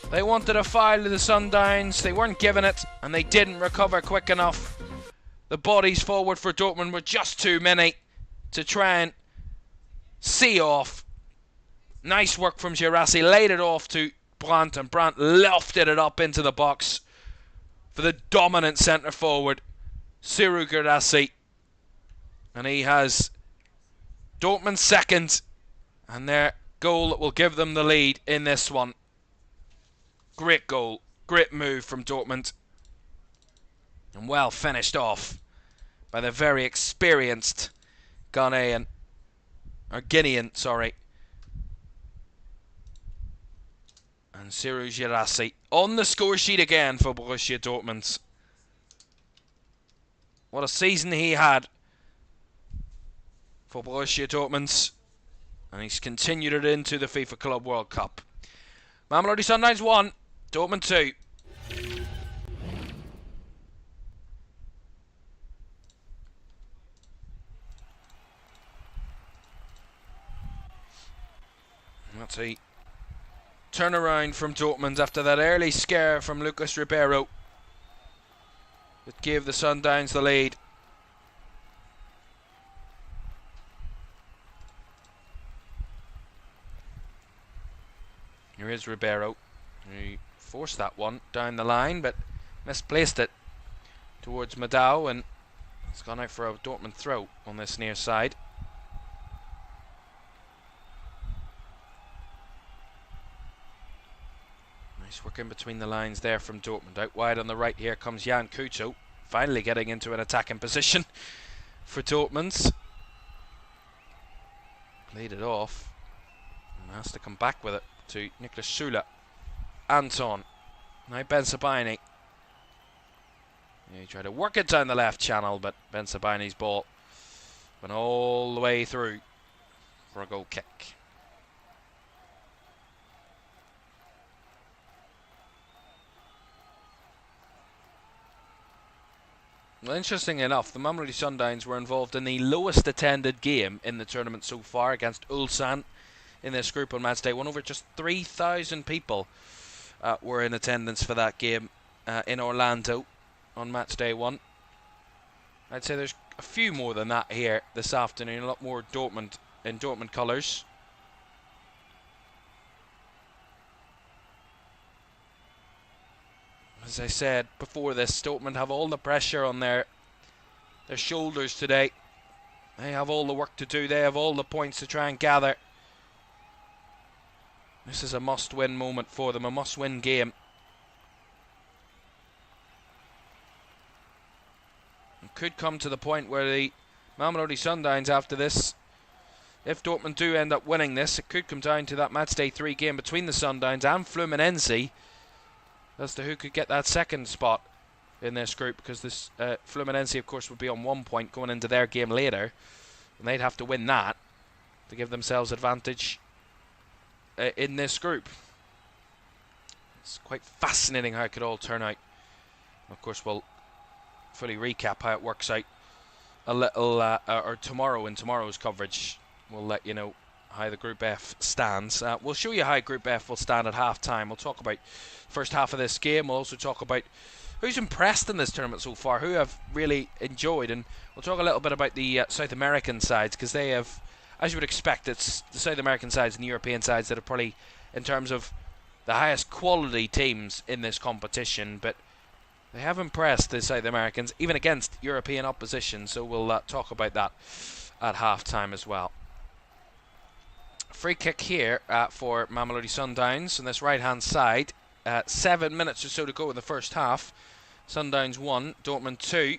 [SPEAKER 1] They wanted a foul to the Sundowns, they weren't given it, and they didn't recover quick enough. The bodies forward for Dortmund were just too many to try and see off. Nice work from Girassi, laid it off to Brandt, and Brandt lofted it up into the box for the dominant centre forward, Ciro Girassi. And he has Dortmund second, and their goal that will give them the lead in this one. Great goal, great move from Dortmund, and well finished off by the very experienced Guinean, sorry. And Ciro Girassi on the score sheet again for Borussia Dortmund. What a season he had for Borussia Dortmund, and he's continued it into the FIFA Club World Cup. Mamelodi Sundowns 1, Dortmund 2. That's a turnaround from Dortmund after that early scare from Lucas Ribeiro that gave the Sundowns the lead. Here is Ribeiro. He forced that one down the line, but misplaced it towards Madao, and it's gone out for a Dortmund throw on this near side. Nice work in between the lines there from Dortmund. Out wide on the right here comes Jan Couto, finally getting into an attacking position for Dortmund. Played it off and has to come back with it to Niklas Süle. Anton. Now Ben Sabini. He tried to work it down the left channel, but Ben Sabini's ball went all the way through for a goal kick. Well, interestingly enough, the Mamelodi Sundowns were involved in the lowest attended game in the tournament so far against Ulsan in this group on match day 1. Over just 3,000 people were in attendance for that game in Orlando on match day 1. I'd say there's a few more than that here this afternoon, a lot more Dortmund in Dortmund colours. As I said before this, Dortmund have all the pressure on their shoulders today. They have all the work to do, they have all the points to try and gather. This is a must-win moment for them, a must-win game. It could come to the point where the Mamelodi Sundowns, after this, if Dortmund do end up winning this, it could come down to that matchday 3 game between the Sundowns and Fluminense as to who could get that second spot in this group, because this Fluminense, of course, would be on 1 point going into their game later, and they'd have to win that to give themselves advantage in this group. It's quite fascinating how it could all turn out. Of course, we'll fully recap how it works out a little or tomorrow in tomorrow's coverage. We'll let you know how the Group F stands. We'll show you how Group F will stand at half-time. We'll talk about the first half of this game. We'll also talk about who's impressed in this tournament so far, who have really enjoyed, and we'll talk a little bit about the South American sides, because they have, as you would expect, it's the South American sides and the European sides that are probably, in terms of the highest quality teams in this competition, but they have impressed the South Americans, even against European opposition, so we'll talk about that at half-time as well. Free kick here for Mamelodi Sundowns on this right-hand side. 7 minutes or so to go in the first half. Sundowns 1, Dortmund 2.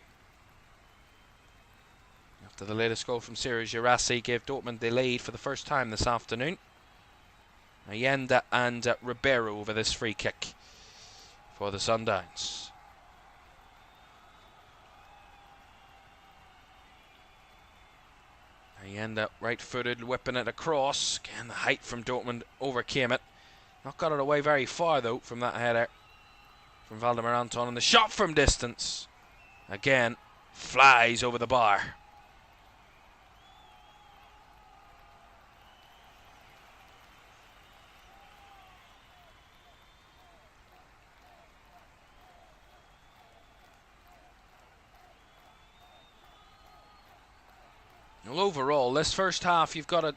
[SPEAKER 1] After the latest goal from Ciro Girassi gave Dortmund the lead for the first time this afternoon. Allende and Ribeiro over this free kick for the Sundowns. Allende right-footed, whipping it across. Again, the height from Dortmund overcame it. Not got it away very far, though, from that header from Valdemar Anton. And the shot from distance, again, flies over the bar. Well, overall, this first half, you've got to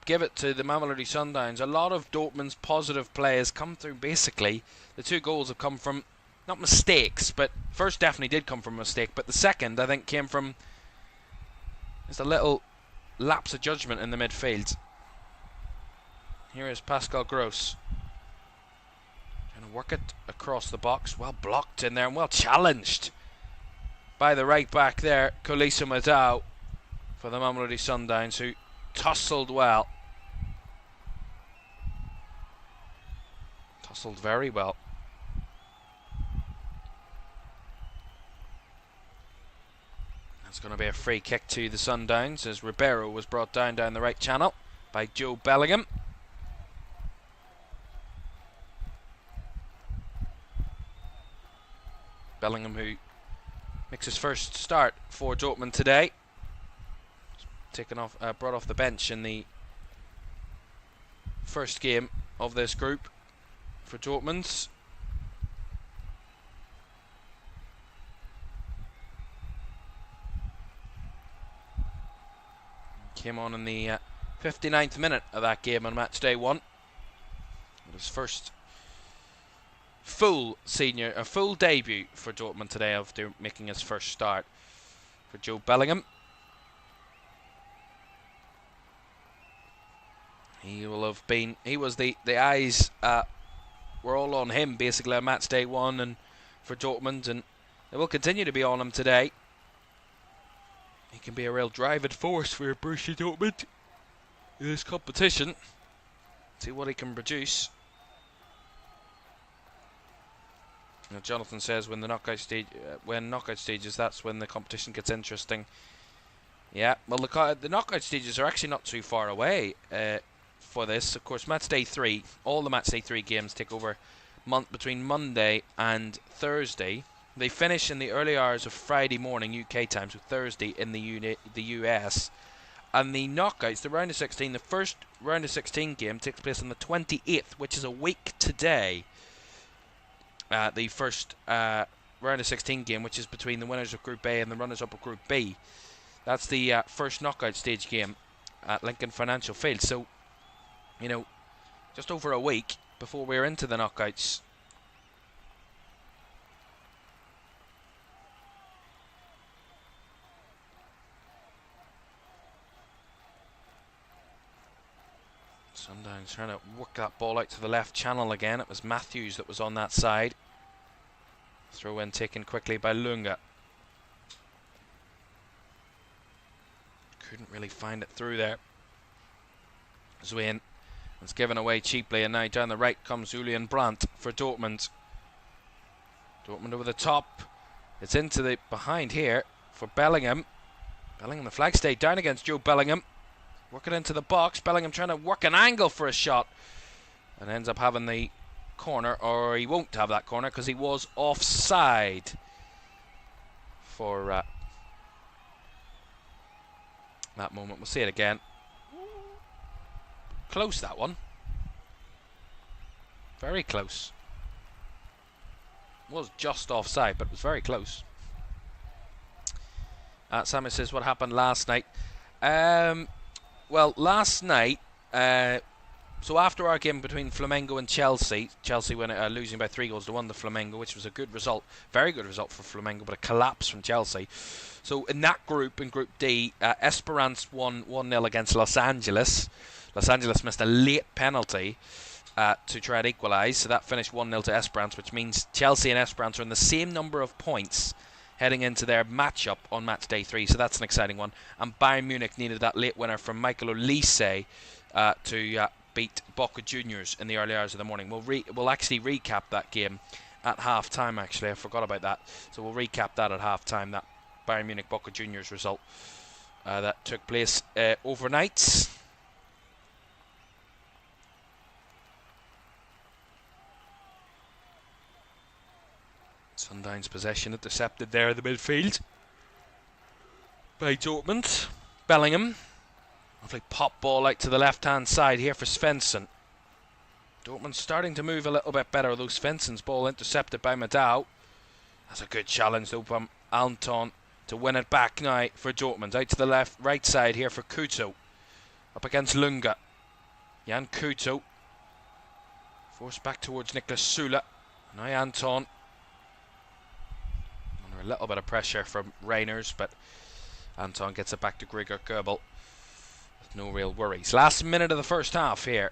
[SPEAKER 1] give it to the Mamelodi Sundowns. A lot of Dortmund's positive play has come through. Basically, the 2 goals have come from, not mistakes, but first definitely did come from a mistake, but the second, I think, came from just a little lapse of judgment in the midfield. Here is Pascal Gross. Trying to work it across the box. Well blocked in there and well challenged by the right back there, Kolisa Madao, for the Mamelodi Sundowns, who tussled well. Tussled very well. That's going to be a free kick to the Sundowns as Ribeiro was brought down the right channel by Joe Bellingham. Bellingham, who makes his first start for Dortmund today. Brought off the bench in the first game of this group for Dortmund. Came on in the 59th minute of that game on match day 1. His first full debut for Dortmund today after making his first start for Joe Bellingham. He was the eyes were all on him basically on match day 1 and for Dortmund, and they will continue to be on him today. He can be a real driving force for Borussia Dortmund in this competition. See what he can produce. Now, Jonathan says when knockout stages, that's when the competition gets interesting. Yeah, well, the knockout stages are actually not too far away for this. Of course, match day 3, all the match day 3 games take over between Monday and Thursday. They finish in the early hours of Friday morning UK time, so Thursday in the US. And the knockouts, the round of 16, the first round of 16 game takes place on the 28th, which is a week today. The first round of 16 game, which is between the winners of Group A and the runners-up of Group B. That's the first knockout stage game at Lincoln Financial Field. So, you know, just over a week before we're into the knockouts. Sundowns trying to work that ball out to the left channel again. It was Matthews that was on that side. Throw in taken quickly by Lunga. Couldn't really find it through there. Zwin. It's given away cheaply, and now down the right comes Julian Brandt for Dortmund. Dortmund over the top. It's into the behind here for Bellingham. Bellingham, the flag stayed down against Joe Bellingham. Working into the box. Bellingham trying to work an angle for a shot. And ends up having the corner, or he won't have that corner because he was offside for that moment. We'll see it again. Close, that one. Very close. Was just offside, but it was very close. Sammy says, what happened last night? Well, last night, so after our game between Flamengo and Chelsea, Chelsea went losing by 3-1 to Flamengo, which was a good result, very good result for Flamengo, but a collapse from Chelsea. So in that group, in Group D, Esperance won 1-0 against Los Angeles. Los Angeles missed a late penalty to try and equalise, so that finished 1-0 to Esperance, which means Chelsea and Esperance are in the same number of points heading into their matchup on match day 3, so that's an exciting one. And Bayern Munich needed that late winner from Michael Olise to beat Boca Juniors in the early hours of the morning. We'll actually recap that game at half-time, actually. I forgot about that. So we'll recap that at half-time, that Bayern Munich Boca Juniors result that took place overnight. Sundowns possession intercepted there in the midfield by Dortmund. Bellingham. Lovely pop ball out to the left-hand side here for Svensson. Dortmund starting to move a little bit better, although Svensson's ball intercepted by Madao. That's a good challenge though from Anton to win it back now for Dortmund. Out to the right side here for Couto. Up against Lunga. Jan Couto. Forced back towards Niklas Sula. Now Anton. Under a little bit of pressure from Reiners, but Anton gets it back to Gregor Goebel. No real worries. Last minute of the first half here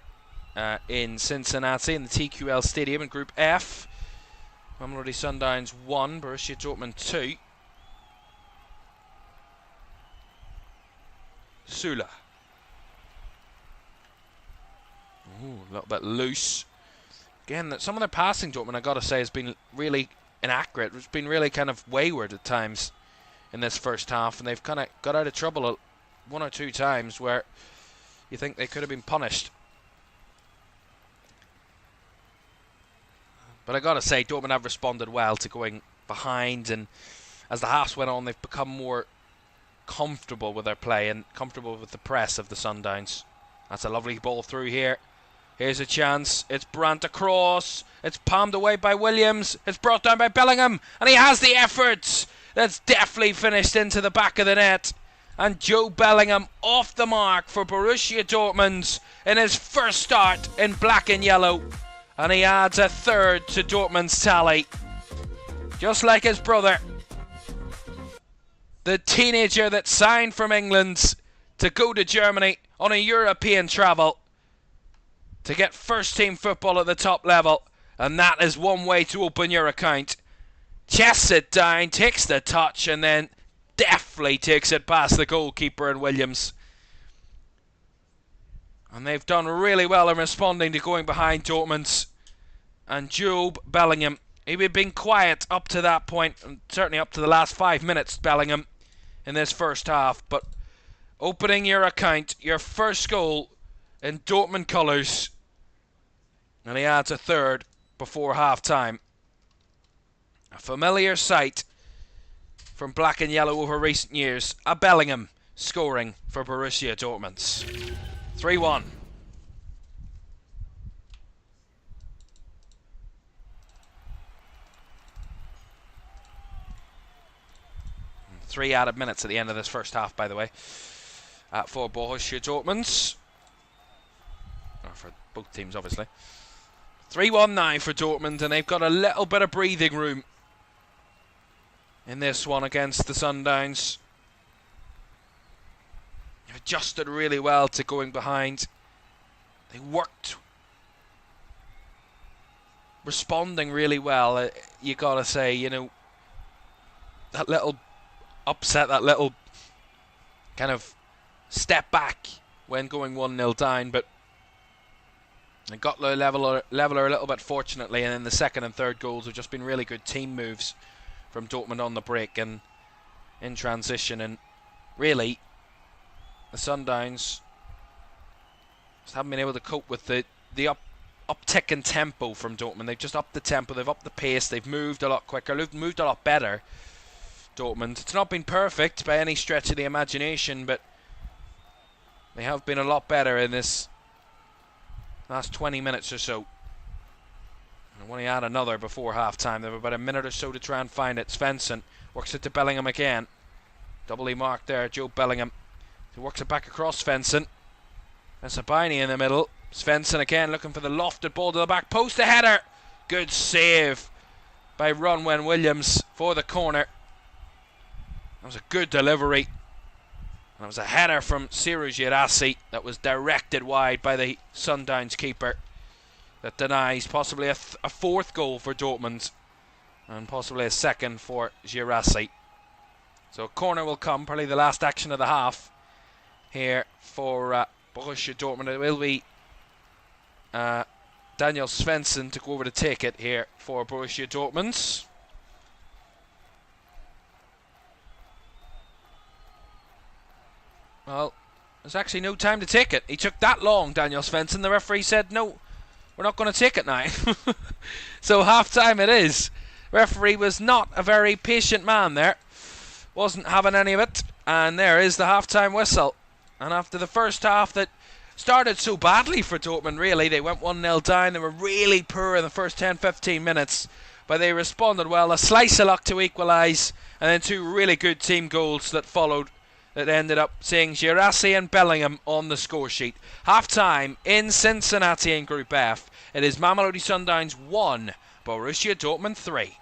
[SPEAKER 1] in Cincinnati in the TQL Stadium in Group F. Mamelodi Sundowns 1, Borussia Dortmund 2. Sula. Ooh, a little bit loose. Again, some of their passing, Dortmund, I got to say, has been really inaccurate. It's been really kind of wayward at times in this first half, and they've kind of got out of trouble one or two times where you think they could have been punished. But I gotta say, Dortmund have responded well to going behind, and as the halves went on, they've become more comfortable with their play and comfortable with the press of the Sundowns. That's a lovely ball through here. Here's a chance. It's Brandt across. It's palmed away by Williams. It's brought down by Bellingham, and he has the effort. That's definitely finished into the back of the net. And Joe Bellingham off the mark for Borussia Dortmund in his first start in black and yellow. And he adds a third to Dortmund's tally. Just like his brother. The teenager that signed from England to go to Germany on a European travel to get first team football at the top level. And that is one way to open your account. Chests it down, takes the touch, and then deftly takes it past the goalkeeper and Williams. And they've done really well in responding to going behind Dortmund. And Job Bellingham, he had been quiet up to that point, and certainly up to the last 5 minutes, Bellingham, in this first half. But opening your account, your first goal in Dortmund colours. And he adds a third before half-time. A familiar sight from black and yellow over recent years. A Bellingham scoring for Borussia Dortmund. 3-1. Three added minutes at the end of this first half, by the way, for Borussia Dortmund. For both teams, obviously. 3-1 now for Dortmund, and they've got a little bit of breathing room in this one against the Sundowns. They've adjusted really well to going behind. They worked, responding really well. You gotta say, you know, that little upset, that little kind of step back when going 1-0 down, but they got the leveler a little bit fortunately, and then the second and third goals have just been really good team moves from Dortmund on the break and in transition. And really, the Sundowns just haven't been able to cope with the uptick in tempo from Dortmund. They've just upped the tempo, they've upped the pace, they've moved a lot quicker, they've moved a lot better. Dortmund, it's not been perfect by any stretch of the imagination, but they have been a lot better in this last 20 minutes or so. I want to add another before half-time. They have about a minute or so to try and find it. Svensson works it to Bellingham again. Doubly marked there, Joe Bellingham. He works it back across Svensson. That's Sabini in the middle. Svensson again looking for the lofted ball to the back post. The header! Good save by Ronwen Williams for the corner. That was a good delivery. That was a header from Ciro Girassi that was directed wide by the Sundowns keeper. That denies possibly a fourth goal for Dortmund and possibly a second for Girassi. So a corner will come, probably the last action of the half here for Borussia Dortmund. It will be Daniel Svensson to go over to take it here for Borussia Dortmund. Well, there's actually no time to take it. He took that long, Daniel Svensson. The referee said, no, we're not going to take it now. So half-time it is. Referee was not a very patient man there. Wasn't having any of it. And there is the half-time whistle. And after the first half that started so badly for Dortmund, really, they went 1-0 down. They were really poor in the first 10-15 minutes. But they responded well. A slice of luck to equalise. And then two really good team goals that followed, that ended up seeing Girassi and Bellingham on the score sheet. Half-time in Cincinnati in Group F. It is Mamelodi Sundowns 1, Borussia Dortmund 3.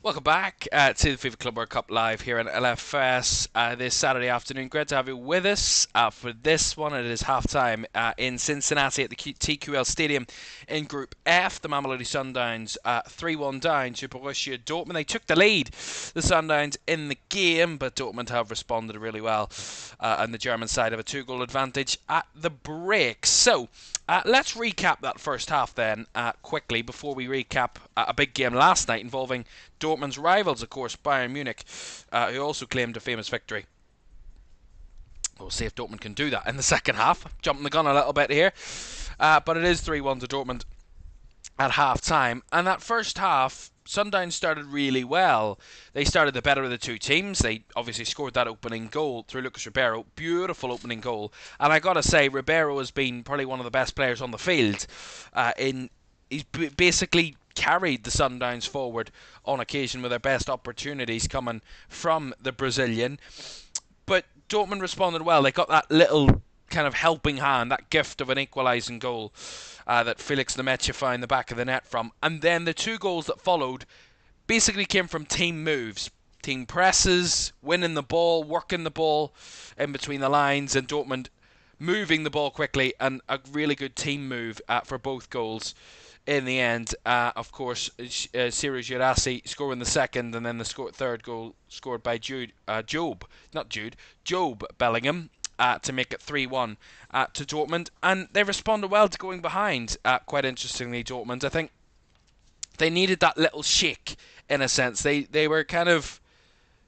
[SPEAKER 1] Welcome back to the FIFA Club World Cup live here in LFS this Saturday afternoon. Great to have you with us for this one. It is half-time in Cincinnati at the TQL Stadium in Group F. The Mamelodi Sundowns 3-1 down to Borussia Dortmund. They took the lead, the Sundowns, in the game, but Dortmund have responded really well, and the German side have a 2-goal advantage at the break. So, let's recap that first half then quickly before we recap a big game last night involving Dortmund's rivals, of course, Bayern Munich, who also claimed a famous victory. We'll see if Dortmund can do that in the second half. Jumping the gun a little bit here, but it is 3-1 to Dortmund at half-time. And that first half, Sundowns started really well. They started the better of the two teams. They obviously scored that opening goal through Lucas Ribeiro. Beautiful opening goal. And I got to say, Ribeiro has been probably one of the best players on the field. He's basically carried the Sundowns forward on occasion with their best opportunities coming from the Brazilian. But Dortmund responded well. They got that little kind of helping hand, that gift of an equalising goal that Felix Nemecha found the back of the net from. And then the two goals that followed basically came from team moves. Team presses, winning the ball, working the ball in between the lines, and Dortmund moving the ball quickly, and a really good team move for both goals. In the end, of course, Ciro Girassi scoring the second, and then the third goal scored by Job Bellingham to make it 3-1 to Dortmund. And they responded well to going behind. Quite interestingly, Dortmund, I think they needed that little shake, in a sense. They were kind of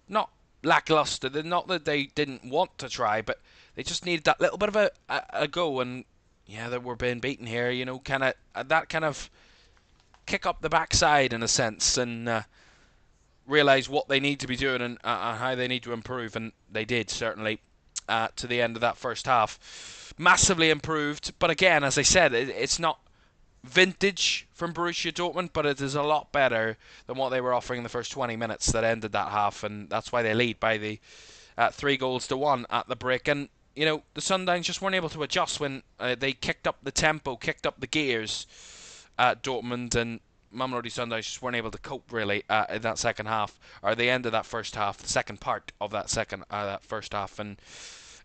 [SPEAKER 1] not lackluster. Not that they didn't want to try, but they just needed that little bit of a go. And yeah, they were being beaten here, you know, that kind of kick up the backside in a sense, and realise what they need to be doing and how they need to improve, and they did, certainly, to the end of that first half. massively improved. But again, as I said, it's not vintage from Borussia Dortmund, but it is a lot better than what they were offering in the first 20 minutes that ended that half, and that's why they lead by the 3-1 at the break. And you know, the Sundowns just weren't able to adjust when they kicked up the tempo, kicked up the gears at Dortmund, and Mamelodi Sundowns just weren't able to cope really in that second half, or the end of that first half, the second part of that first half, and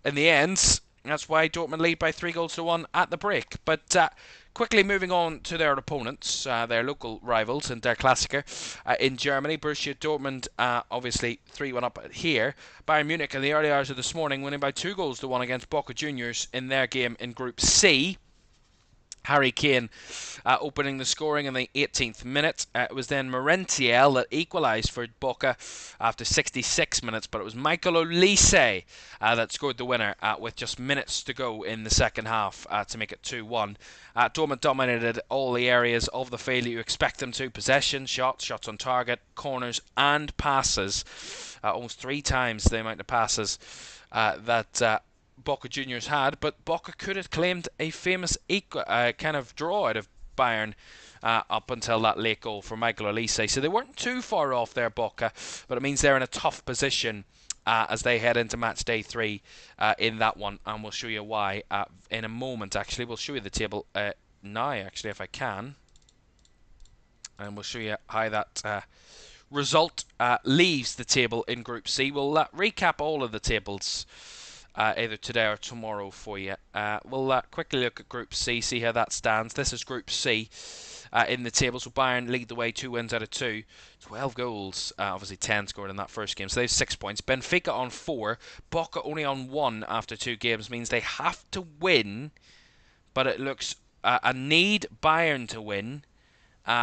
[SPEAKER 1] in the end, that's why Dortmund lead by 3-1 at the break. But quickly moving on to their opponents, their local rivals in Der Klassiker in Germany. Borussia Dortmund obviously 3-1 up here. Bayern Munich in the early hours of this morning winning by 2-1 against Boca Juniors in their game in Group C. Harry Kane opening the scoring in the 18th minute. It was then Merentiel that equalised for Boca after 66 minutes, but it was Michael Olise that scored the winner with just minutes to go in the second half to make it 2-1. Dortmund dominated all the areas of the field you expect them to. Possession, shots on target, corners and passes. Almost 3 times the amount of passes that Boca Juniors had, but Boca could have claimed a famous kind of draw out of Bayern up until that late goal from Michael Olise. So they weren't too far off there, Boca, but it means they're in a tough position as they head into match day 3 in that one, and we'll show you why in a moment. Actually, we'll show you the table now, actually, if I can, and we'll show you how that result leaves the table in Group C. We'll recap all of the tables either today or tomorrow for you. We'll quickly look at Group C, see how that stands. This is Group C in the table. So Bayern lead the way, 2 wins out of 2. 12 goals, obviously 10 scored in that first game. So they have 6 points. Benfica on 4. Boca only on 1 after 2 games. Means they have to win, but it looks a need Bayern to win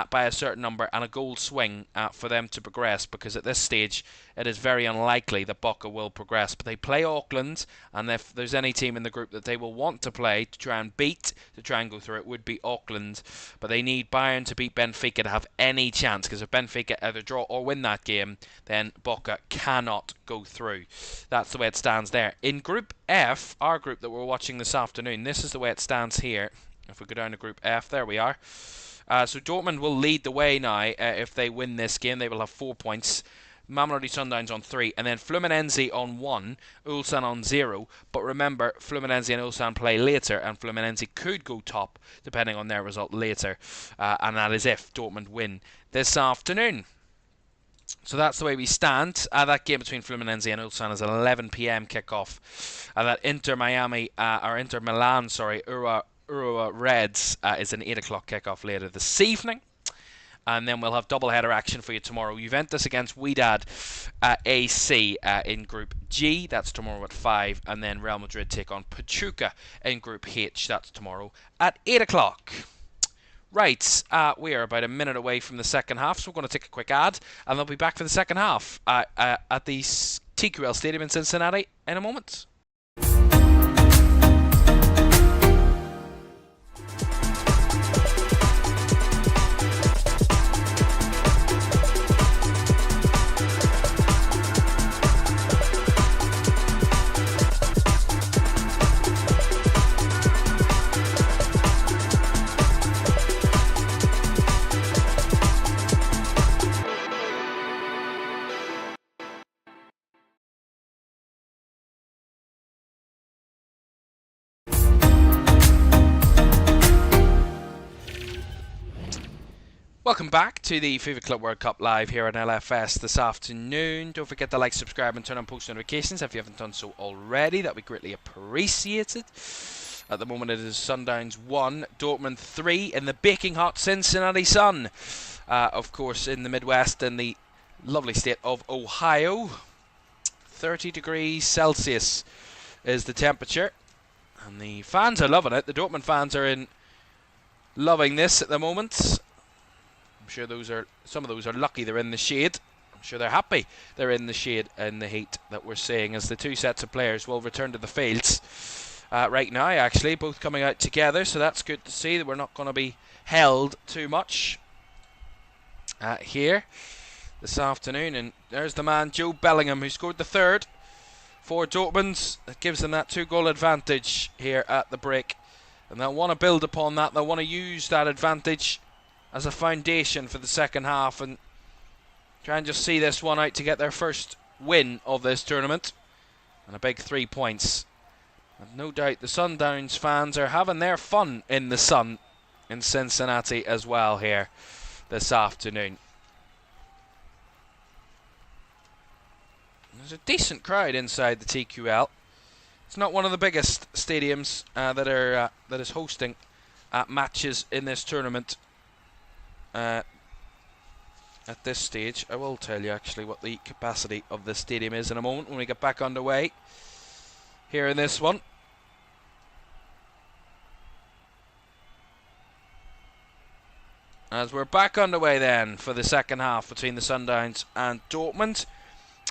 [SPEAKER 1] by a certain number and a goal swing for them to progress, because at this stage it is very unlikely that Boca will progress. But they play Auckland, and if there's any team in the group that they will want to play to try and beat, to try and go through, it would be Auckland. But they need Bayern to beat Benfica to have any chance, because if Benfica either draw or win that game, then Boca cannot go through. That's the way it stands there. In Group F, our group that we're watching this afternoon, this is the way it stands here. If we go down to Group F, there we are. So Dortmund will lead the way now. If they win this game, they will have 4 points. Mamelodi Sundowns on 3, and then Fluminense on 1, Ulsan on 0. But remember, Fluminense and Ulsan play later, and Fluminense could go top depending on their result later, and that is if Dortmund win this afternoon. So that's the way we stand. That game between Fluminense and Ulsan is an 11 p.m. kickoff. That Inter Milan, Urawa Reds is an 8 o'clock kickoff later this evening. And then we'll have double-header action for you tomorrow. Juventus against Wydad AC in Group G. That's tomorrow at 5. And then Real Madrid take on Pachuca in Group H. That's tomorrow at 8 o'clock. Right, we are about a minute away from the second half, so we're going to take a quick ad, and they'll be back for the second half at the TQL Stadium in Cincinnati in a moment. Welcome back to the FIFA Club World Cup live here on LFS this afternoon. Don't forget to like, subscribe and turn on post notifications if you haven't done so already. That would be greatly appreciated. At the moment it is Sundowns 1, Dortmund 3 in the baking hot Cincinnati sun. Of course in the Midwest in the lovely state of Ohio. 30 degrees Celsius is the temperature. And the fans are loving it. The Dortmund fans are loving this at the moment. I'm sure some of those are lucky they're in the shade. I'm sure they're happy they're in the shade and the heat that we're seeing, as the two sets of players will return to the fields right now, actually, both coming out together, so that's good to see that we're not going to be held too much here this afternoon. And there's the man Joe Bellingham, who scored the third for Dortmund. That gives them that 2-goal advantage here at the break. And they'll want to build upon that. They'll want to use that advantage as a foundation for the second half and try and just see this one out to get their first win of this tournament. And a big 3 points. And no doubt the Sundowns fans are having their fun in the sun in Cincinnati as well here this afternoon. There's a decent crowd inside the TQL. It's not one of the biggest stadiums that is hosting matches in this tournament at this stage. I will tell you actually what the capacity of this stadium is in a moment when we get back underway here in this one. As we're back underway then for the second half between the Sundowns and Dortmund.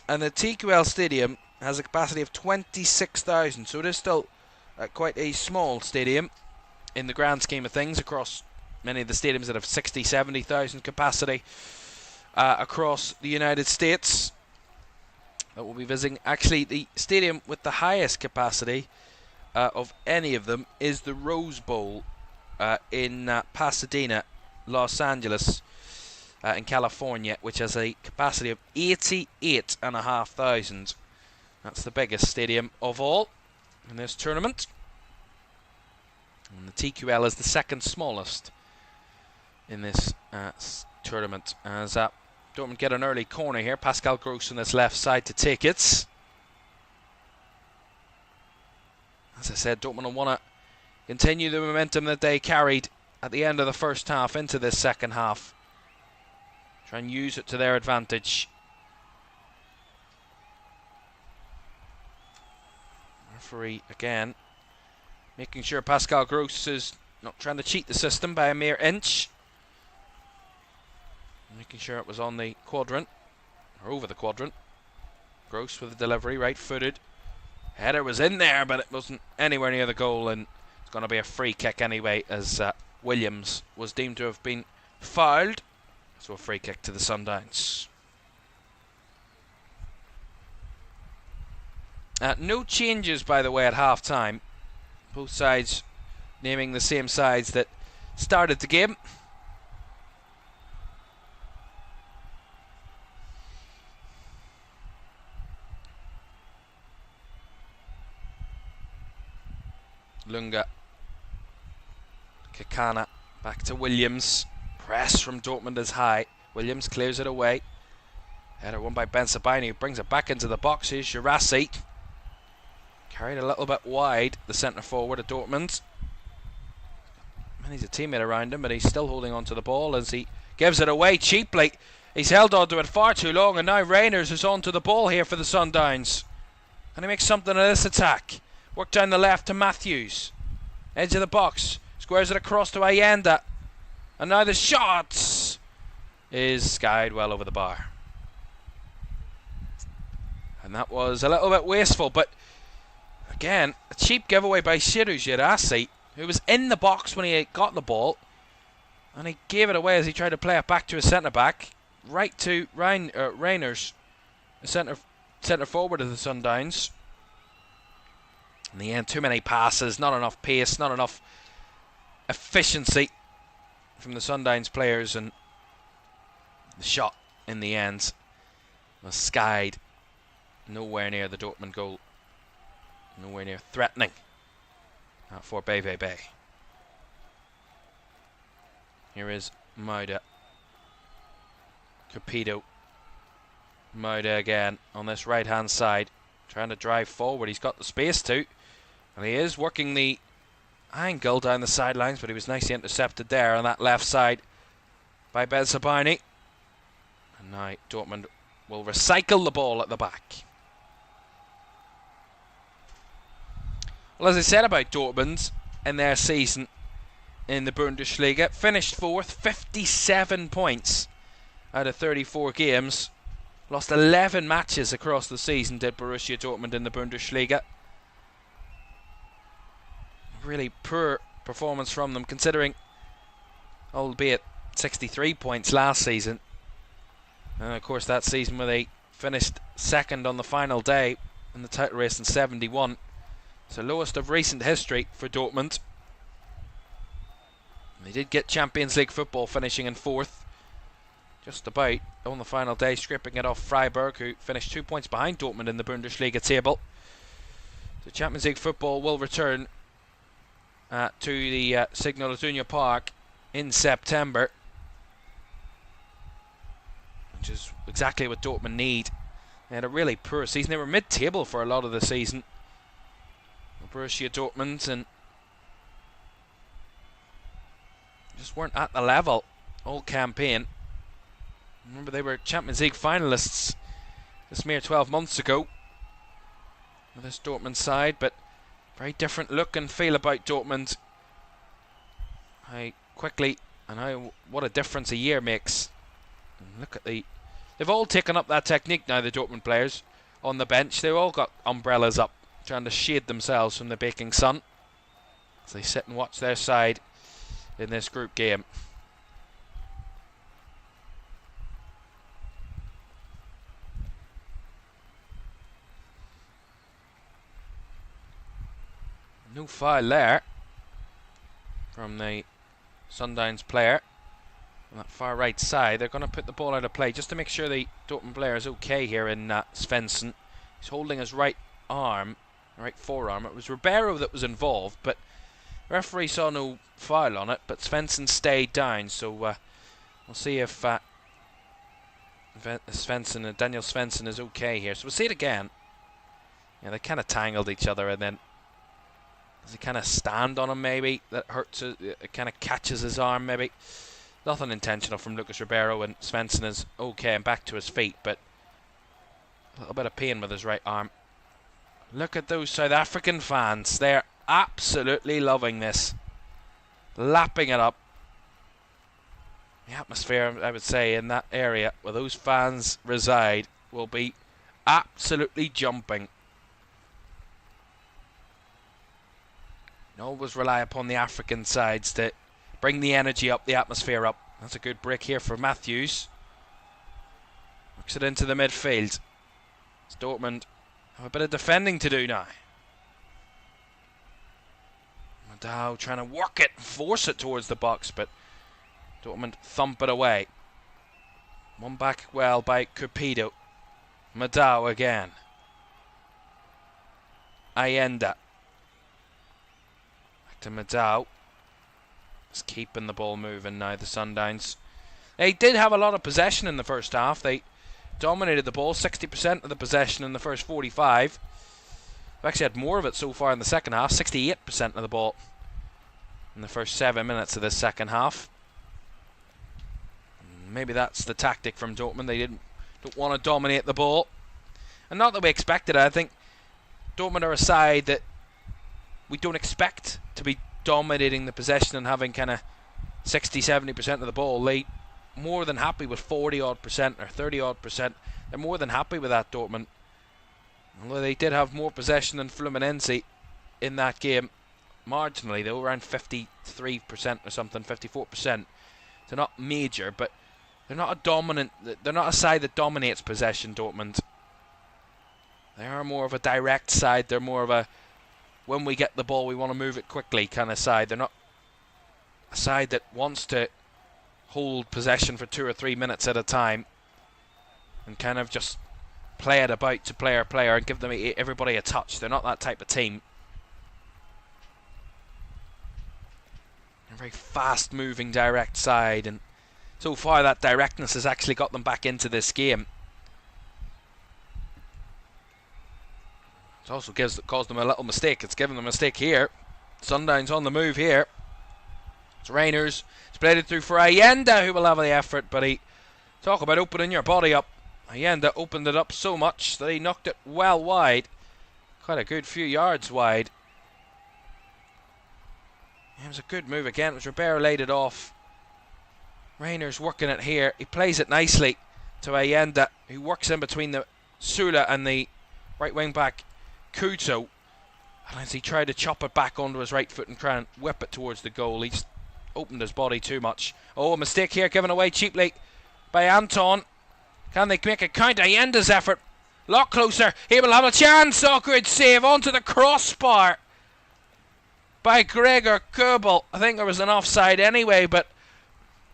[SPEAKER 1] And the TQL Stadium has a capacity of 26,000, so it is still quite a small stadium in the grand scheme of things across many of the stadiums that have 60,000, 70,000 capacity across the United States. That we'll be visiting. Actually, the stadium with the highest capacity of any of them is the Rose Bowl in Pasadena, Los Angeles, in California, which has a capacity of 88,500. That's the biggest stadium of all in this tournament. And the TQL is the second smallest in this tournament. As Dortmund get an early corner here. Pascal Gross on this left side to take it. As I said, Dortmund will want to continue the momentum that they carried at the end of the first half into this second half. Try and use it to their advantage. Referee again making sure Pascal Gross is not trying to cheat the system by a mere inch. Making sure it was on the quadrant, or over the quadrant. Gross with the delivery, right-footed. Header was in there, but it wasn't anywhere near the goal, and it's going to be a free kick anyway, as Williams was deemed to have been fouled. So a free kick to the Sundowns. No changes, by the way, at half-time. Both sides naming the same sides that started the game. Lunga. Kakana back to Williams. Press from Dortmund is high. Williams clears it away. Header won by Ben Sabine, who brings it back into the box. Here's Girassi. Carried a little bit wide, the centre forward of Dortmund. And he's a teammate around him, but he's still holding on to the ball as he gives it away cheaply. He's held on to it far too long, and now Reiners is on to the ball here for the Sundowns. And he makes something of this attack. Work down the left to Matthews. Edge of the box. Squares it across to Allende. And now the shot is skied well over the bar. And that was a little bit wasteful, but again, a cheap giveaway by Ciro Girassi, who was in the box when he got the ball, and he gave it away as he tried to play it back to his centre-back, right to Reiners, the centre forward of the Sundowns. In the end, too many passes, not enough pace, not enough efficiency from the Sundowns players, and the shot in the end was skied nowhere near the Dortmund goal, nowhere near threatening for BVB. Here is Mauda. Capito. Mauda again on this right hand side, trying to drive forward. He's got the space to, and he is working the angle down the sidelines, but he was nicely intercepted there on that left side by Ben Sabine. And now Dortmund will recycle the ball at the back. Well, as I said about Dortmund in their season in the Bundesliga, finished fourth, 57 points out of 34 games. Lost 11 matches across the season, did Borussia Dortmund in the Bundesliga. Really poor performance from them, considering, albeit 63 points last season. And of course that season where they finished second on the final day in the title race in 71. It's the lowest of recent history for Dortmund. They did get Champions League football, finishing in 4th. Just about on the final day, scraping it off Freiburg, who finished 2 points behind Dortmund in the Bundesliga table. The Champions League football will return to the Signal Iduna Park in September, which is exactly what Dortmund need. They had a really poor season. They were mid-table for a lot of the season, Borussia Dortmund, and just weren't at the level all campaign. Remember, they were Champions League finalists just mere 12 months ago with this Dortmund side, but very different look and feel about Dortmund. What a difference a year makes. And look at they've all taken up that technique now, the Dortmund players on the bench. They've all got umbrellas up, trying to shade themselves from the baking sun as they sit and watch their side in this group game. No foul there from the Sundowns player on that far right side. They're going to put the ball out of play just to make sure the Dortmund player is okay here in Svensson. He's holding his right forearm. It was Ribeiro that was involved, but the referee saw no foul on it, but Svensson stayed down, so we'll see if Daniel Svensson is okay here. So we'll see it again. Yeah, they kind of tangled each other, and then does he kind of stand on him maybe? That hurts, it kind of catches his arm maybe. Nothing intentional from Lucas Ribeiro, and Svensson is okay and back to his feet, but a little bit of pain with his right arm. Look at those South African fans. They're absolutely loving this. Lapping it up. The atmosphere, I would say, in that area where those fans reside will be absolutely jumping. Always rely upon the African sides to bring the energy up, the atmosphere up. That's a good break here for Matthews. Works it into the midfield. It's Dortmund have a bit of defending to do now. Madao trying to work it, force it towards the box, but Dortmund thump it away. One back well by Cupido. Madao again. Allende. To Madao. Just keeping the ball moving now, the Sundowns. They did have a lot of possession in the first half. They dominated the ball, 60% of the possession in the first 45. They've actually had more of it so far in the second half, 68% of the ball in the first 7 minutes of the second half. Maybe that's the tactic from Dortmund. They don't want to dominate the ball. And not that we expected it. I think Dortmund are a side that we don't expect to be dominating the possession and having kind of 60-70% of the ball. They more than happy with 40-odd% or 30-odd%. They're more than happy with that, Dortmund. Although they did have more possession than Fluminense in that game, marginally though, around 53% or something, 54%. They're not major, but they're not a dominant. They're not a side that dominates possession, Dortmund. They are more of a direct side. They're more of a, when we get the ball, we want to move it quickly kind of side. They're not a side that wants to hold possession for 2 or 3 minutes at a time and kind of just play it about to player and give them everybody a touch. They're not that type of team. They're a very fast-moving, direct side, and so far that directness has actually got them back into this game. It also caused them a little mistake. It's given them a mistake here. Sundowns on the move here. It's Reiners. It's played it through for Allende, who will have the effort, but talk about opening your body up. Allende opened it up so much that he knocked it well wide. Quite a good few yards wide. It was a good move again. It was Ribeiro laid it off. Reiners working it here. He plays it nicely to Allende, who works in between the Sula and the right wing back Couto. And as he tried to chop it back onto his right foot and try and whip it towards the goal, he just opened his body too much. Oh, a mistake here given away cheaply by Anton. Can they make a count? Allende's effort A lot closer. He will have a chance. Oh, good save onto the crossbar by Gregor Kobel. I think there was an offside anyway, but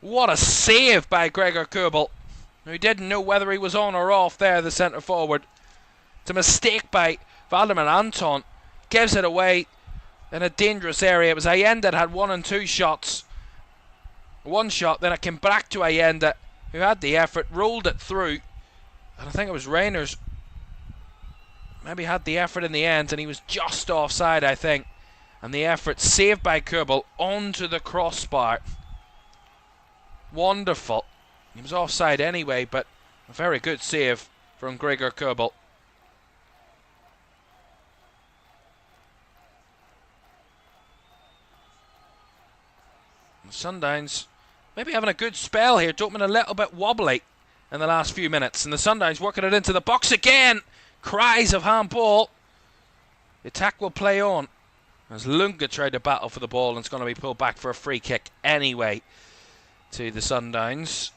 [SPEAKER 1] what a save by Gregor Kobel, who didn't know whether he was on or off there, the centre forward. It's a mistake by Valdemar Anton. Gives it away in a dangerous area. It was Allende that had 1 and 2 shots. One shot, then it came back to Allende, who had the effort, rolled it through. And I think it was Reyners maybe had the effort in the end, and he was just offside, I think. And the effort saved by Kobel onto the crossbar. Wonderful. He was offside anyway, but a very good save from Gregor Kobel. Sundowns maybe having a good spell here. Dortmund a little bit wobbly in the last few minutes, and the Sundowns working it into the box again. Cries of handball. The attack will play on as Lunga tried to battle for the ball, and it's going to be pulled back for a free kick anyway to the Sundowns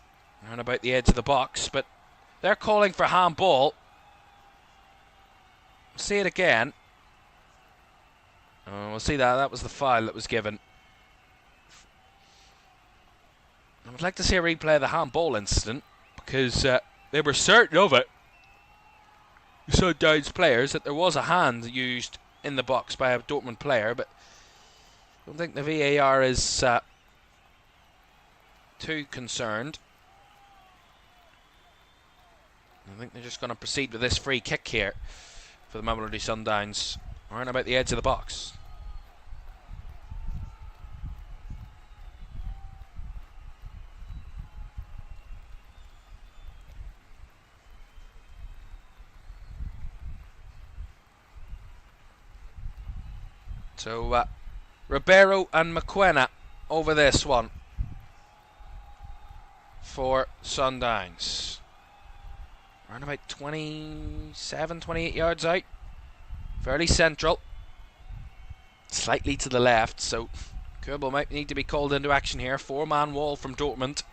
[SPEAKER 1] around about the edge of the box, but they're calling for handball. See it again. Oh, we'll see that was the foul that was given. I would like to see a replay of the handball incident, because they were certain of it. Sundowns players that there was a hand used in the box by a Dortmund player, but I don't think the VAR is too concerned. I think they're just going to proceed with this free kick here for the Mamelodi Sundowns, around about the edge of the box. So Ribeiro and McQuena over this one for Sundowns. Around about 27, 28 yards out. Fairly central. Slightly to the left, so Kobel might need to be called into action here. 4-man wall from Dortmund.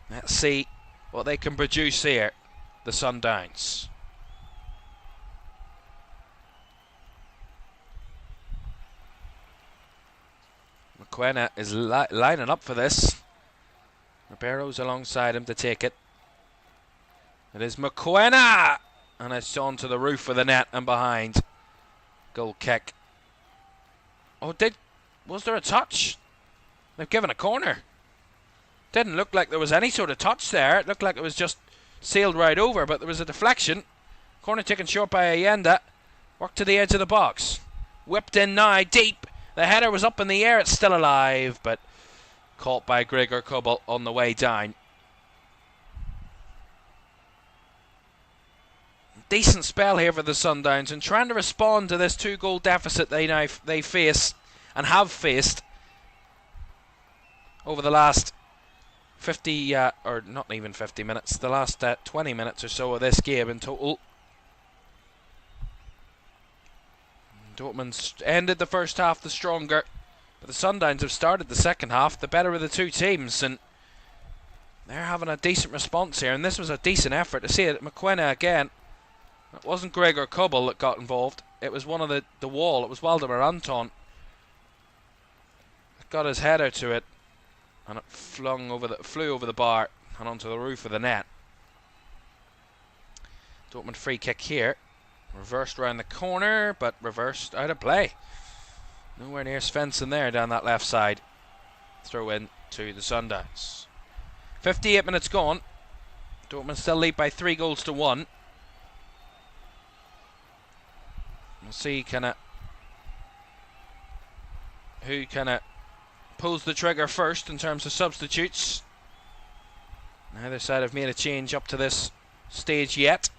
[SPEAKER 1] Let's see what they can produce here, the Sundowns. McQuena is lining up for this. Ribeiro's alongside him to take it. It is McQuena! And it's on to the roof of the net and behind. Goal kick. Oh, was there a touch? They've given a corner. Didn't look like there was any sort of touch there. It looked like it was just sailed right over, but there was a deflection. Corner taken short by Allende. Worked to the edge of the box. Whipped in now, deep. The header was up in the air. It's still alive, but caught by Gregor Kobel on the way down. Decent spell here for the Sundowns, and trying to respond to this 2-goal deficit they face and have faced over the last 50 or not even 50 minutes, the last 20 minutes or so of this game in total. Dortmund ended the first half the stronger, but the Sundowns have started the second half the better of the two teams, and they're having a decent response here, and this was a decent effort. To see it, McQuena again. It wasn't Gregor Kobel that got involved. It was one of the wall. It was Valdemar Anton. It got his header to it, and it flew over the bar and onto the roof of the net. Dortmund free kick here. Reversed round the corner, but reversed out of play. Nowhere near Svensson there down that left side. Throw in to the Sundowns. 58 minutes gone. Dortmund still lead by 3-1. We'll see who pulls the trigger first in terms of substitutes. Neither side have made a change up to this stage yet.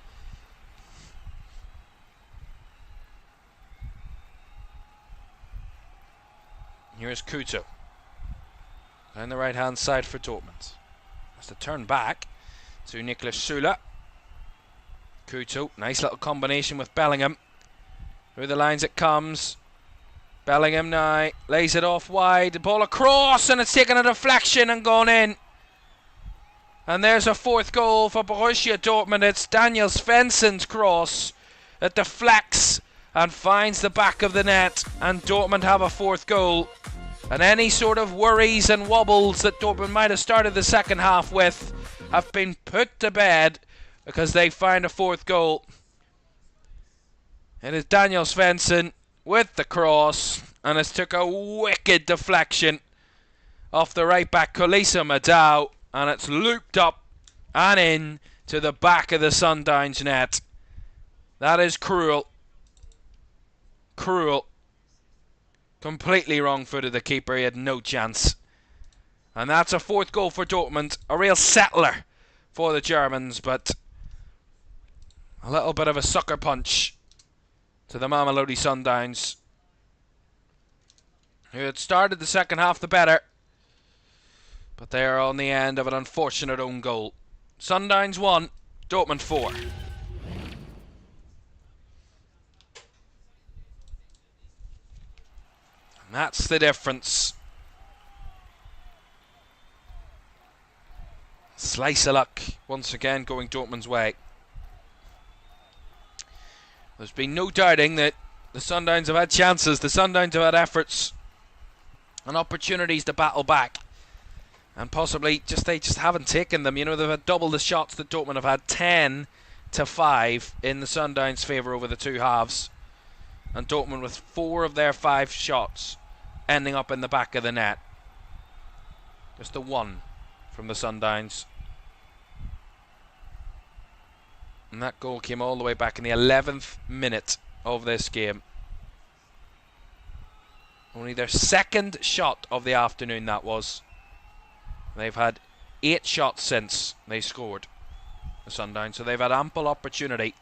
[SPEAKER 1] Here's Kuto. Down the right hand side for Dortmund. Has to turn back to Niklas Süle. Kuto, nice little combination with Bellingham. Through the lines it comes. Bellingham now lays it off wide. The ball across, and it's taken a deflection and gone in. And there's a fourth goal for Borussia Dortmund. It's Daniel Svensson's cross that deflects and finds the back of the net, and Dortmund have a fourth goal. And any sort of worries and wobbles that Dortmund might have started the second half with have been put to bed because they find a fourth goal. It is Daniel Svensson with the cross, and it's took a wicked deflection off the right back Kulisa Madao, and it's looped up and in to the back of the Sundowns net. That is cruel. Cruel. Completely wrong-footed the keeper. He had no chance. And that's a fourth goal for Dortmund. A real settler for the Germans, but a little bit of a sucker punch to the Mamelodi Sundowns, who had started the second half the better, but they are on the end of an unfortunate own goal. Sundowns 1, Dortmund 4. And that's the difference. Slice of luck once again going Dortmund's way. There's been no doubting that the Sundowns have had chances, the Sundowns have had efforts and opportunities to battle back, and possibly they just haven't taken them. You know, they've had double the shots that Dortmund have had, 10-5 in the Sundowns' favour over the two halves, and Dortmund with 4 of their 5 shots ending up in the back of the net. Just the 1 from the Sundowns. And that goal came all the way back in the 11th minute of this game. Only their second shot of the afternoon, that was. They've had 8 shots since they scored, the Sundowns, so they've had ample opportunity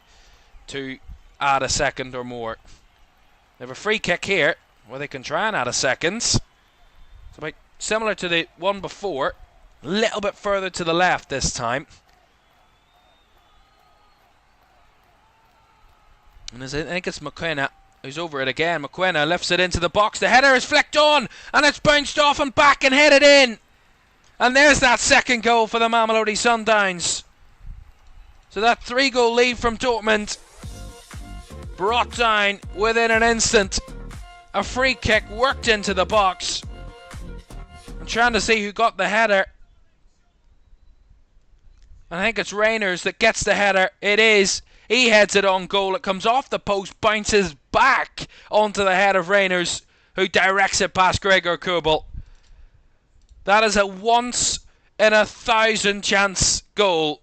[SPEAKER 1] to add a second or more. They have a free kick here where they can try and add a second. It's about similar to the one before, a little bit further to the left this time. And I think it's McKenna who's over it again. McKenna lifts it into the box. The header is flicked on, and it's bounced off and back and headed in. And there's that second goal for the Mamelodi Sundowns. So that 3-goal lead from Dortmund brought down within an instant. A free kick worked into the box. I'm trying to see who got the header. I think it's Reyners that gets the header. It is. He heads it on goal. It comes off the post, bounces back onto the head of Reyners, who directs it past Gregor Kobel. That is a once-in-a-thousand chance goal.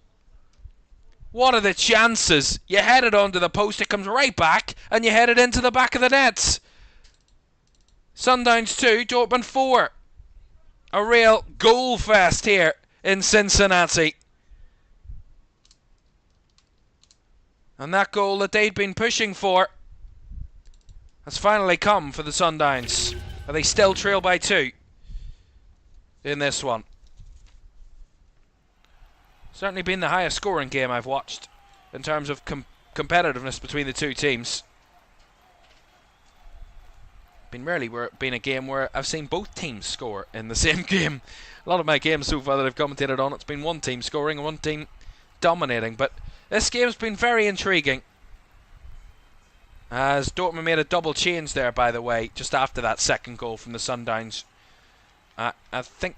[SPEAKER 1] What are the chances? You head it onto the post, it comes right back, and you head it into the back of the net. Sundowns 2, Dortmund 4. A real goal fest here in Cincinnati. And that goal that they'd been pushing for has finally come for the Sundowns. But they still trail by 2 in this one. Certainly been the highest scoring game I've watched in terms of competitiveness between the two teams. Been a game where I've seen both teams score in the same game. A lot of my games so far that I've commentated on, it's been one team scoring and one team dominating. But this game's been very intriguing, as Dortmund made a double change there, by the way, just after that second goal from the Sundowns. I think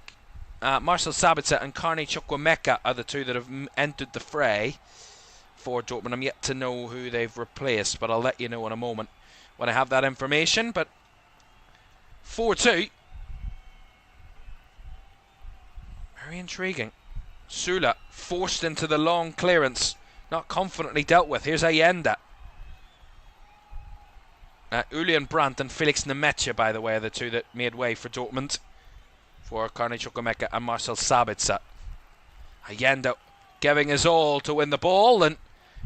[SPEAKER 1] Marcel Sabitzer and Carney Chukwuemeka are the two that have entered the fray for Dortmund. I'm yet to know who they've replaced, but I'll let you know in a moment when I have that information. But 4-2. Very intriguing. Sula forced into the long clearance, not confidently dealt with. Here's Allende. Julian Brandt and Felix Nemetja, by the way, are the two that made way for Dortmund, for Carney Chukwuemeka and Marcel Sabitzer. Allende giving his all to win the ball, and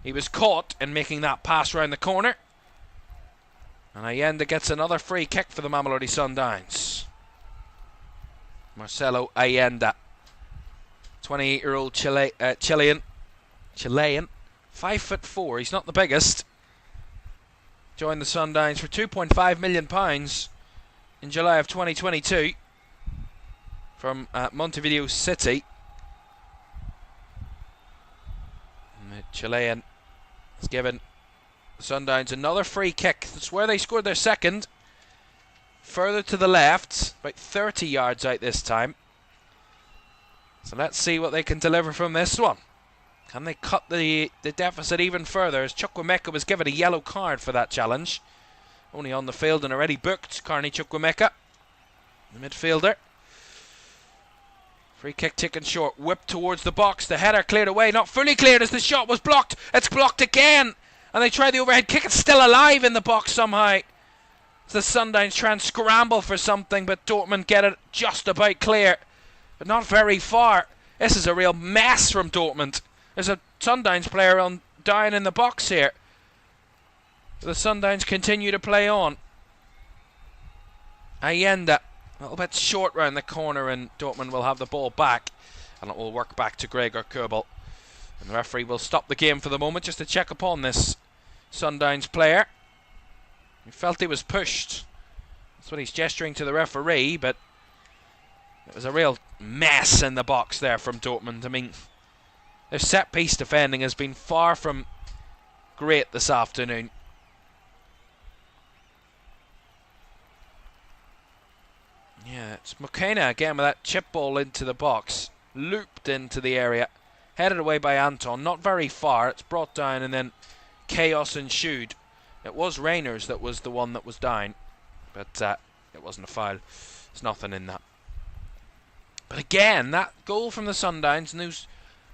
[SPEAKER 1] he was caught in making that pass round the corner. And Allende gets another free kick for the Mamelodi Sundowns. Marcelo Allende, 28-year-old Chilean, 5'4". He's not the biggest. Joined the Sundowns for £2.5 million in July of 2022 from Montevideo City. Chilean has given Sundowns another free kick. That's where they scored their second. Further to the left, about 30 yards out this time. So let's see what they can deliver from this one. Can they cut the deficit even further, as Chukwuemeka was given a yellow card for that challenge. Only on the field and already booked, Carney Chukwuemeka, the midfielder. Free kick taken short, whipped towards the box. The header cleared away, not fully cleared as the shot was blocked. It's blocked again, and they try the overhead kick. It's still alive in the box somehow. The Sundowns try and scramble for something, but Dortmund get it just about clear, but not very far. This is a real mess from Dortmund. There's a Sundowns player down in the box here. The Sundowns continue to play on. Allende, a little bit short round the corner, and Dortmund will have the ball back, and it will work back to Gregor Kobel. And the referee will stop the game for the moment just to check upon this Sundowns player. He felt he was pushed. That's what he's gesturing to the referee, but it was a real mess in the box there from Dortmund. I mean, their set-piece defending has been far from great this afternoon. Yeah, it's McKenna again with that chip ball into the box. Looped into the area. Headed away by Anton. Not very far. It's brought down and then chaos ensued. It was Reyners that was the one that was down, but it wasn't a foul. There's nothing in that. But again, that goal from the Sundowns and those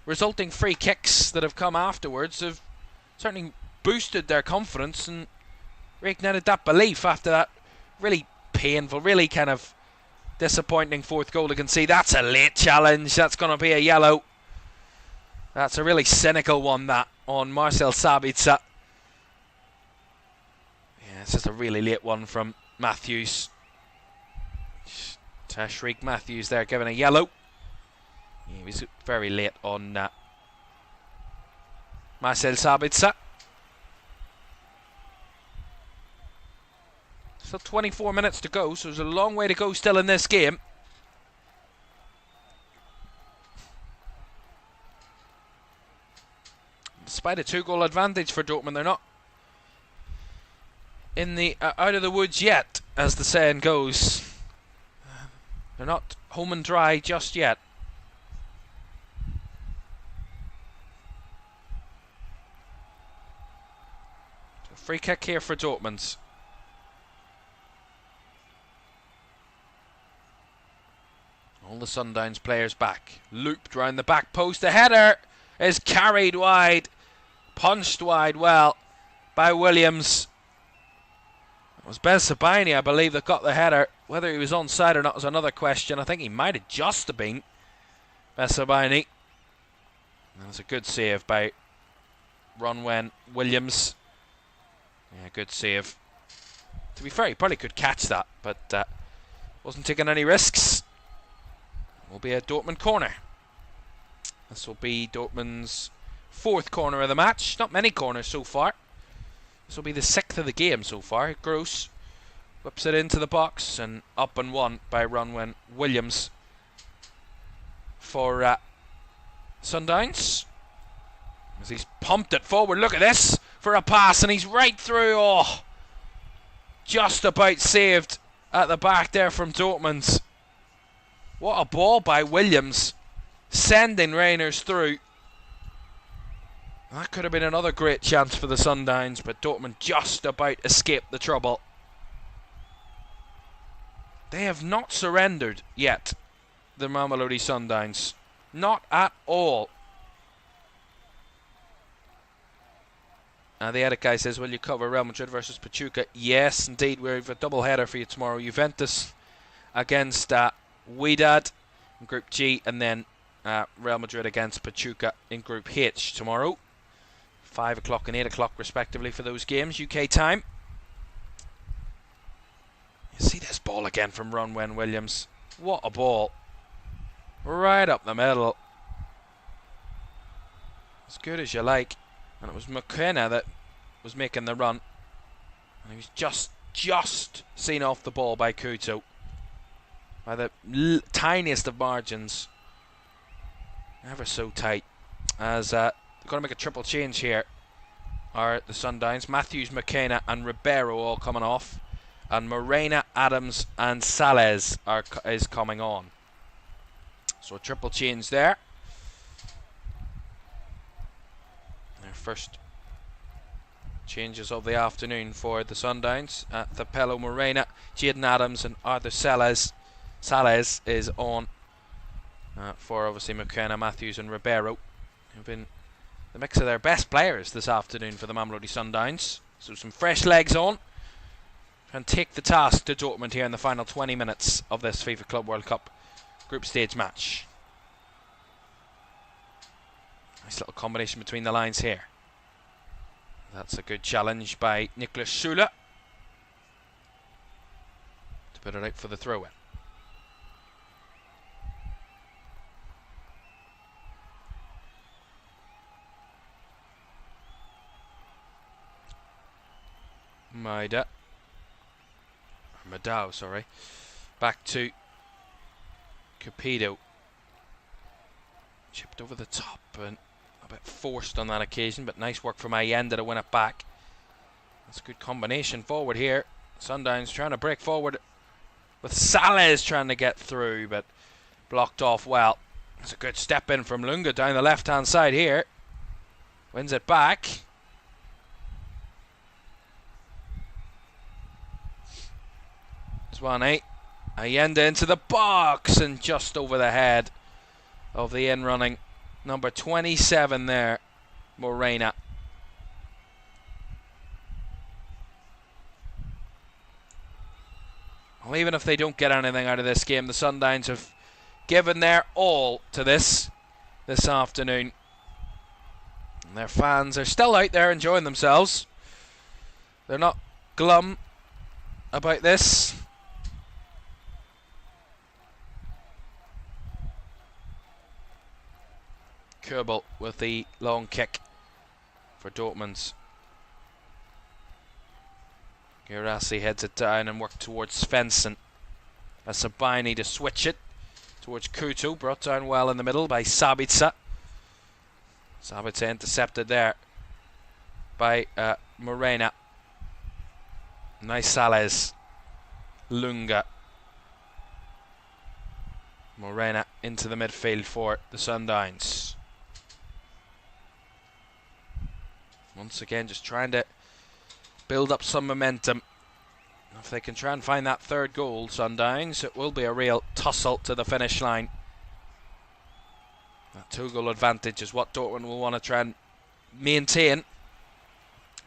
[SPEAKER 1] resulting free kicks that have come afterwards have certainly boosted their confidence and reignited that belief after that really painful, really kind of disappointing fourth goal to concede. That's a late challenge. That's going to be a yellow. That's a really cynical one, that, on Marcel Sabitzer. It's just a really late one from Matthews. Tashreeq Matthews there given a yellow. He was very late on Marcel Sabitzer. Still 24 minutes to go, so there's a long way to go still in this game. Despite a 2-goal advantage for Dortmund, they're not in the out of the woods yet, as the saying goes. They're not home and dry just yet. So free kick here for Dortmund. All the Sundowns players back. Looped round the back post. The header is carried wide, punched wide well by Williams. It was Bensebaini, I believe, that got the header. Whether he was onside or not is another question. I think he might have just been Bensebaini. That was a good save by Ronwen Williams. Yeah, good save. To be fair, he probably could catch that, but wasn't taking any risks. It will be a Dortmund corner. This will be Dortmund's 4th corner of the match. Not many corners so far. This will be the 6th of the game so far. Gross whips it into the box and up and one by Ronwen Williams for Sundowns. As he's pumped it forward. Look at this for a pass, and he's right through. Oh, just about saved at the back there from Dortmund. What a ball by Williams, sending Reyners through. That could have been another great chance for the Sundowns, but Dortmund just about escaped the trouble. They have not surrendered yet, the Mamelodi Sundowns. Not at all. The edit guy says, will you cover Real Madrid versus Pachuca? Yes, indeed. We have a double header for you tomorrow. Juventus against Wydad in Group G, and then Real Madrid against Pachuca in Group H tomorrow. 5 o'clock and 8 o'clock respectively for those games, UK time. You see this ball again from Ronwen Williams. What a ball. Right up the middle. As good as you like. And it was McKenna that was making the run. And he was just seen off the ball by Kuto. By the tiniest of margins. Ever so tight. As They're going to make a triple change here. Are the Sundowns. Matthews, McKenna and Ribeiro all coming off. And Morena, Adams and Sales is coming on. So a triple change there. Their first changes of the afternoon for the Sundowns. Thapelo Morena, Jaden Adams and Arthur Sales is on for obviously McKenna, Matthews and Ribeiro, who've been the mix of their best players this afternoon for the Mamelodi Sundowns. So some fresh legs on. And take the task to Dortmund here in the final 20 minutes of this FIFA Club World Cup group stage match. Nice little combination between the lines here. That's a good challenge by Niklas Süle to put it out for the throw-in. Madao, sorry. Back to Capito. Chipped over the top and a bit forced on that occasion, but nice work from Allende to win it back. That's a good combination forward here. Sundowns trying to break forward with Sales trying to get through, but blocked off well. It's a good step in from Lunga down the left-hand side here. Wins it back. Swanee. Allende into the box and just over the head of the in-running number 27 there, Morena. Well, even if they don't get anything out of this game, the Sundowns have given their all to this afternoon. And their fans are still out there enjoying themselves. They're not glum about this. Kerbal with the long kick for Dortmund. Girassi heads it down and works towards Svensson. Sabini to switch it towards Kutu, brought down well in the middle by Sabitzer. Sabitzer intercepted there by Morena. Nice Sales. Lunga. Morena into the midfield for the Sundowns. Once again, just trying to build up some momentum. If they can try and find that third goal, Sundowns, it will be a real tussle to the finish line. That 2-goal advantage is what Dortmund will want to try and maintain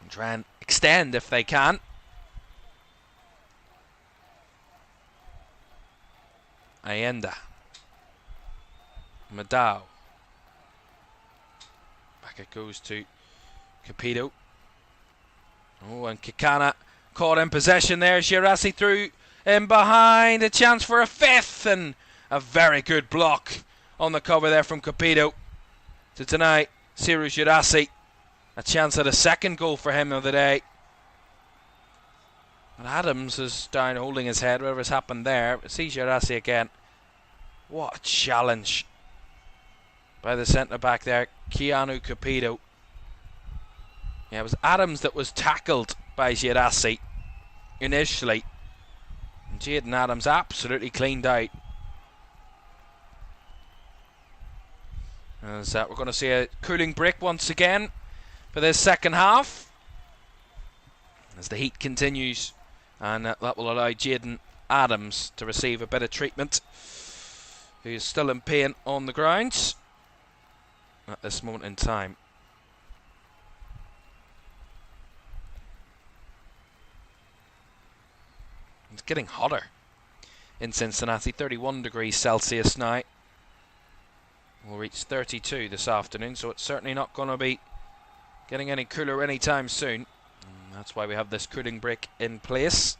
[SPEAKER 1] and try and extend if they can. Allende. Madao. Back it goes to Capito. Oh, and Kikana caught in possession there. Girassi through in behind. A chance for a fifth and a very good block on the cover there from Capito to deny Ciro Girassi a chance at a second goal for him of the day. And Adams is down holding his head, whatever's happened there. See Girassi again. What a challenge by the centre back there, Keanu Capito. Yeah, it was Adams that was tackled by Girassi initially. And Jaden Adams absolutely cleaned out. As we're going to see a cooling break once again for this second half. As the heat continues. And that will allow Jaden Adams to receive a bit of treatment. He is still in pain on the ground at this moment in time. It's getting hotter in Cincinnati, 31 degrees Celsius now. We'll reach 32 this afternoon, so it's certainly not going to be getting any cooler anytime soon. And that's why we have this cooling break in place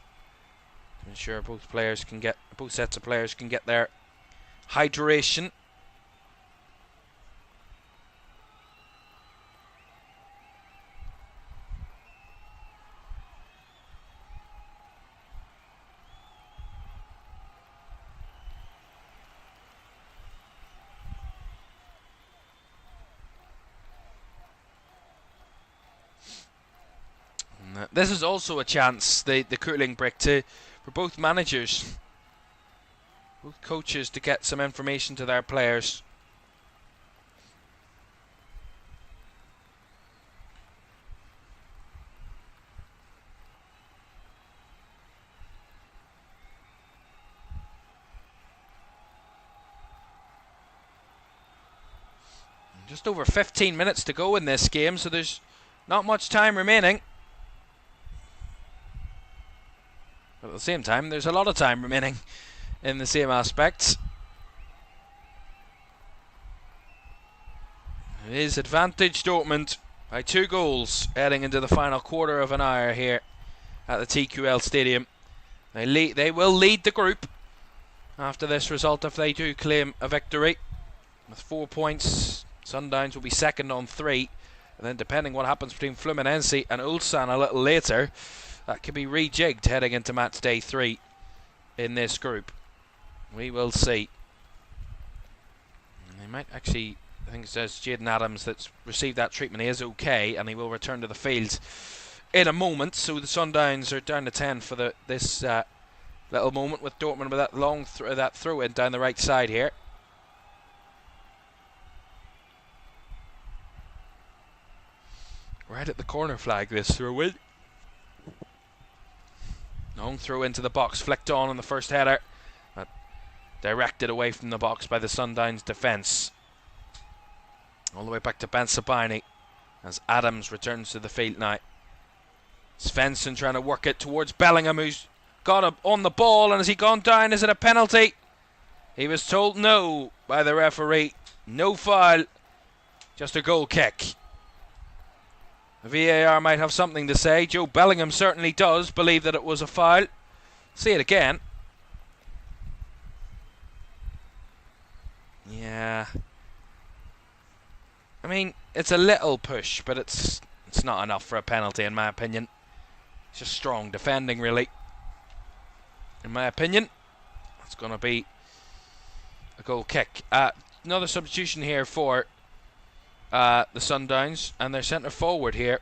[SPEAKER 1] to ensure both sets of players can get their hydration. this is also a chance, the cooling break, for both managers, both coaches, to get some information to their players. Just over 15 minutes to go in this game, so there's not much time remaining. But at the same time, there's a lot of time remaining in the same aspects. It is advantage Dortmund by 2 goals heading into the final quarter of an hour here at the TQL Stadium. They will lead the group after this result if they do claim a victory. With 4 points, Sundowns will be second on 3. And then depending what happens between Fluminense and Ulsan a little later, that could be rejigged heading into match day 3 in this group. We will see. And they might actually, I think it says Jaden Adams that's received that treatment. He is okay, and he will return to the field in a moment. So the Sundowns are down to 10 for this little moment, with Dortmund with that long that throw in down the right side here. Right at the corner flag, this throw in. Long throw into the box, flicked on the first header, but directed away from the box by the Sundowns defence. All the way back to Ben Sabini as Adams returns to the field now. Svensson trying to work it towards Bellingham, who's got on the ball, and has he gone down? Is it a penalty? He was told no by the referee. No foul, just a goal kick. The VAR might have something to say. Joe Bellingham certainly does believe that it was a foul. See it again. Yeah. I mean, it's a little push, but it's not enough for a penalty, in my opinion. It's just strong defending, really. In my opinion, it's going to be a goal kick. Another substitution here for the Sundowns, and their centre forward here,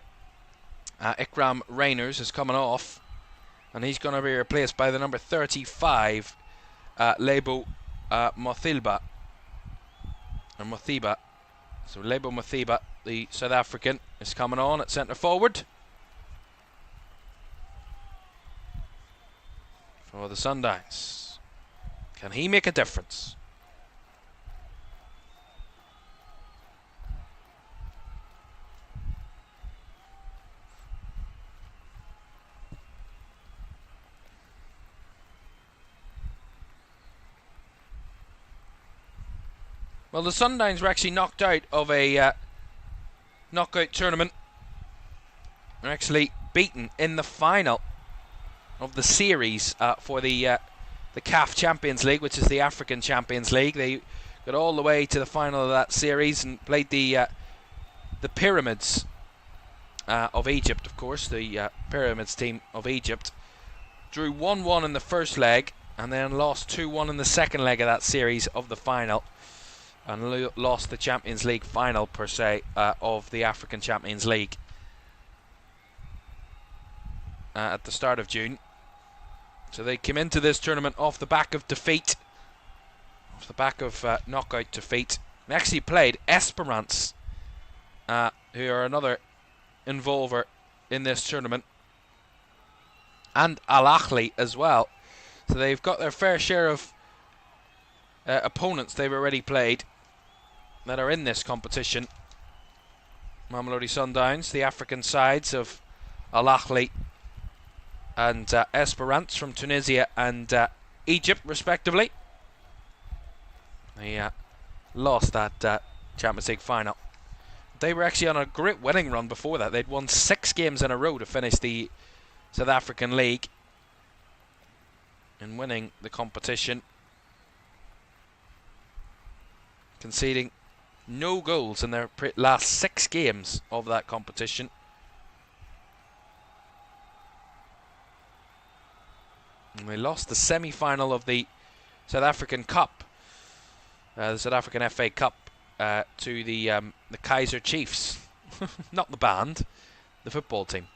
[SPEAKER 1] Ikram Reyners, is coming off, and he's going to be replaced by the number 35, Lebo Mothiba. So Lebo Mothiba, the South African, is coming on at centre forward for the Sundowns. Can he make a difference? Well, the Sundowns were actually knocked out of a knockout tournament. They're actually beaten in the final of the series for the CAF Champions League, which is the African Champions League. They got all the way to the final of that series and played the Pyramids of Egypt, of course, the Pyramids team of Egypt. Drew 1-1 in the first leg and then lost 2-1 in the second leg of that series of the final. And lost the Champions League final, per se, of the African Champions League at the start of June. So they came into this tournament off the back of defeat, off the back of knockout defeat. They actually played Esperance, who are another involver in this tournament, and Al Ahly as well. So they've got their fair share of opponents they've already played that are in this competition. Mamelodi Sundowns, the African sides of Al Ahly and Esperance from Tunisia and Egypt, respectively. They lost that Champions League final. They were actually on a great winning run before that. They'd won 6 games in a row to finish the South African League in winning the competition, conceding no goals in their last 6 games of that competition. And they lost the semi-final of the South African Cup, the South African FA Cup, to the Kaizer Chiefs. Not the band, the football team.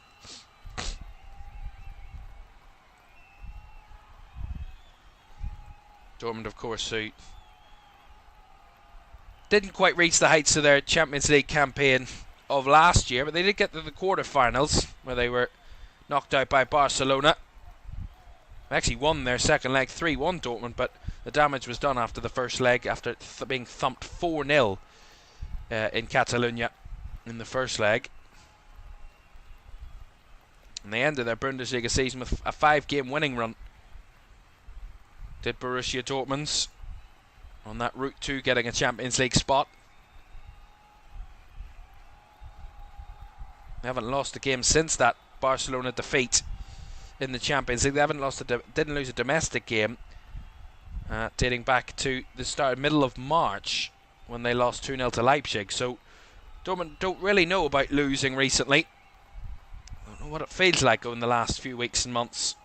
[SPEAKER 1] Dortmund, of course, who didn't quite reach the heights of their Champions League campaign of last year, but they did get to the quarterfinals where they were knocked out by Barcelona. They actually won their second leg 3-1 Dortmund, but the damage was done after the first leg, after being thumped 4-0 in Catalonia in the first leg. And they ended their Bundesliga season with a 5-game winning run. Did Borussia Dortmund on that route to getting a Champions League spot. They haven't lost a game since that Barcelona defeat in the Champions League. They haven't lost didn't lose a domestic game dating back to the middle of March when they lost 2-0 to Leipzig. So Dortmund don't really know about losing recently. I don't know what it feels like in the last few weeks and months.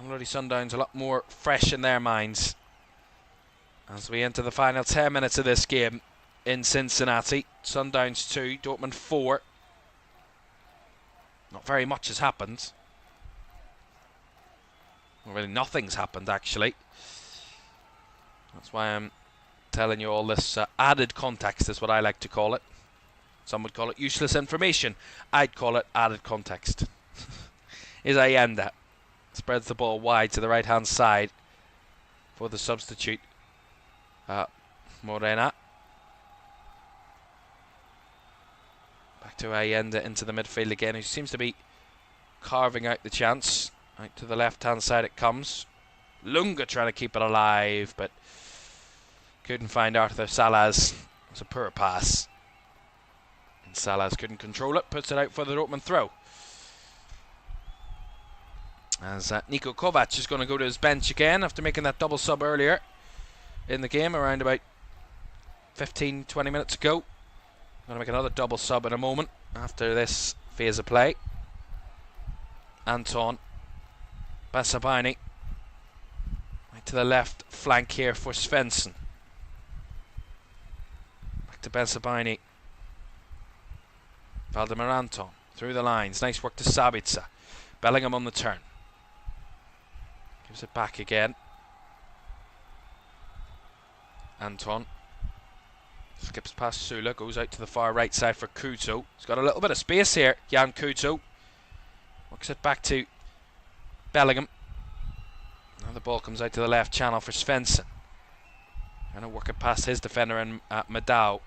[SPEAKER 1] Mamelodi Sundowns a lot more fresh in their minds as we enter the final 10 minutes of this game in Cincinnati. Sundowns 2, Dortmund 4. Not very much has happened. Well, really nothing's happened, actually. That's why I'm telling you all this added context is what I like to call it. Some would call it useless information. I'd call it added context. Is Allende spreads the ball wide to the right-hand side for the substitute Morena. Back to Allende into the midfield again, who seems to be carving out the chance. Out to the left-hand side it comes. Lunga trying to keep it alive, but couldn't find Arthur Salas. It was a poor pass. And Salas couldn't control it, puts it out for the Dortmund throw. As Niko Kovac is going to go to his bench again after making that double sub earlier in the game, around about 15-20 minutes ago. Going to make another double sub in a moment after this phase of play. Anton Basabani right to the left flank here for Svensson. Back to Basabani. Valdemar Anton through the lines. Nice work to Sabitzer. Bellingham on the turn. Gives it back again. Anton skips past Sula, goes out to the far right side for Kuto. He's got a little bit of space here, Jan Kuto. Works it back to Bellingham. Now the ball comes out to the left channel for Svensson. Going to work it past his defender and Madao.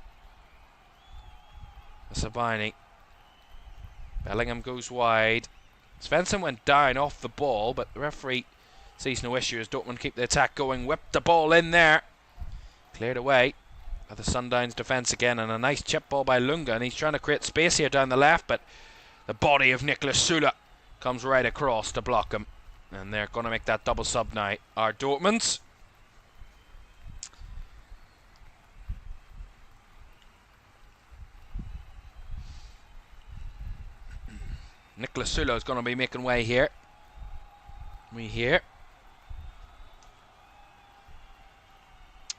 [SPEAKER 1] Sabini. Bellingham goes wide. Svensson went down off the ball, but the referee sees no issue as Dortmund keep the attack going. Whipped the ball in there. Cleared away by the Sundowns defence again, and a nice chip ball by Lunga, and he's trying to create space here down the left, but the body of Niklas Sula comes right across to block him, and they're going to make that double sub now. Are Dortmund. Niklas Sula is going to be making way here. We here.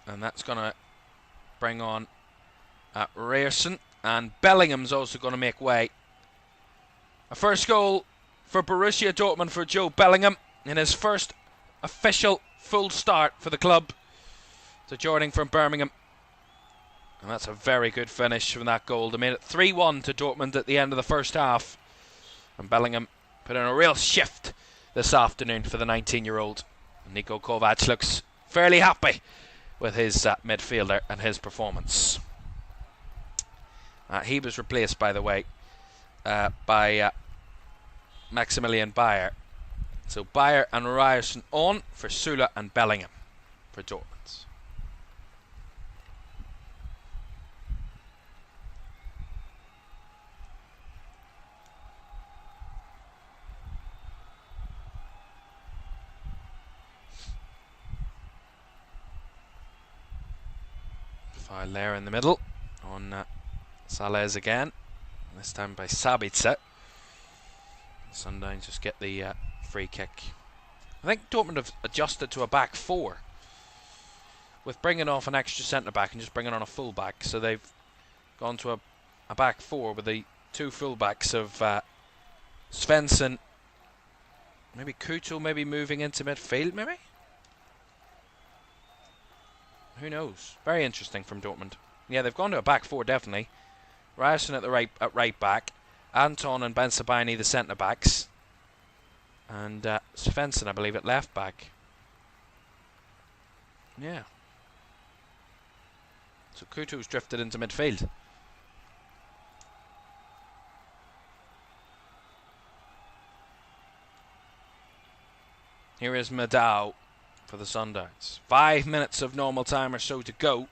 [SPEAKER 1] And that's going to bring on Ryerson. And Bellingham's also going to make way. A first goal for Borussia Dortmund for Joe Bellingham in his first official full start for the club. So joining from Birmingham. And that's a very good finish from that goal. They made it 3-1 to Dortmund at the end of the first half. And Bellingham put in a real shift this afternoon for the 19-year-old. Niko Kovac looks fairly happy with his midfielder and his performance. He was replaced, by the way, by Maximilian Bayer. So Bayer and Ryerson on for Sula and Bellingham for Dortmund. Foul there in the middle on Salez again, this time by Sabitzer. Sundowns just get the free kick. I think Dortmund have adjusted to a back four with bringing off an extra centre back and just bringing on a full back. So they've gone to a back four with the two full backs of Svensson, maybe Kuto maybe moving into midfield maybe? Who knows? Very interesting from Dortmund. Yeah, they've gone to a back four, definitely. Ryerson at right back. Anton and Ben Sabini, the centre-backs. And Svensson, I believe, at left back. Yeah. So Kutu's drifted into midfield. Here is Madao for the Sundowns. 5 minutes of normal time or so to go.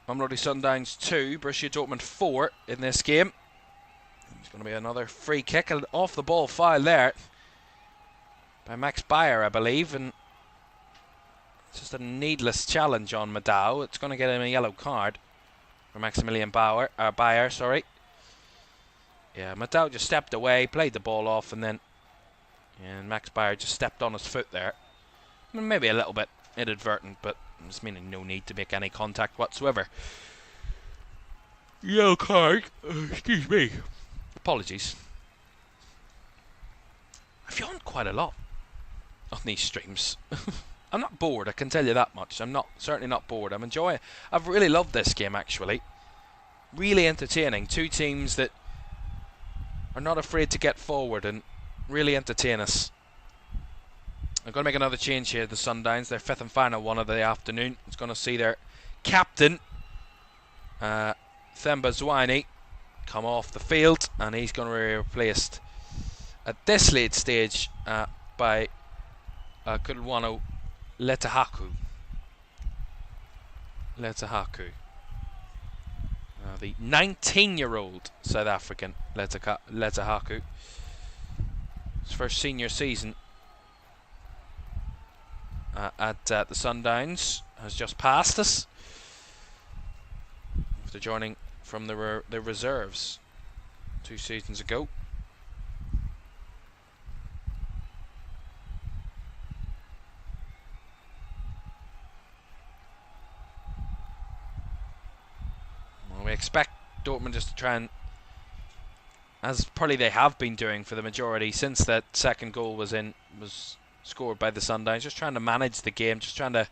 [SPEAKER 1] Mamelodi Sundowns 2, Borussia Dortmund 4 in this game. It's going to be another free kick, an off the ball foul there by Max Bayer, I believe, and just a needless challenge on Madao. It's going to get him a yellow card for Maximilian Bayer, sorry. Yeah, Madao just stepped away, played the ball off, and Max Bayer just stepped on his foot there. Maybe a little bit inadvertent, but it's meaning no need to make any contact whatsoever. Yellow card. Excuse me. Apologies. I've yawned quite a lot on these streams. I'm not bored, I can tell you that much. I'm certainly not bored. I'm enjoying it. I've really loved this game, actually. Really entertaining. Two teams that are not afraid to get forward and really entertain us. I'm going to make another change here. The Sundowns, their fifth and final one of the afternoon. It's going to see their captain, Themba Zwane, come off the field, and he's going to be replaced at this late stage by Kulwano Letahaku. The 19-year-old South African Letahaku. His first senior season at the Sundowns has just passed us after joining from the reserves 2 seasons ago. Well, we expect Dortmund just to try and, as probably they have been doing for the majority since that second goal was scored by the Sundowns, just trying to manage the game, just trying to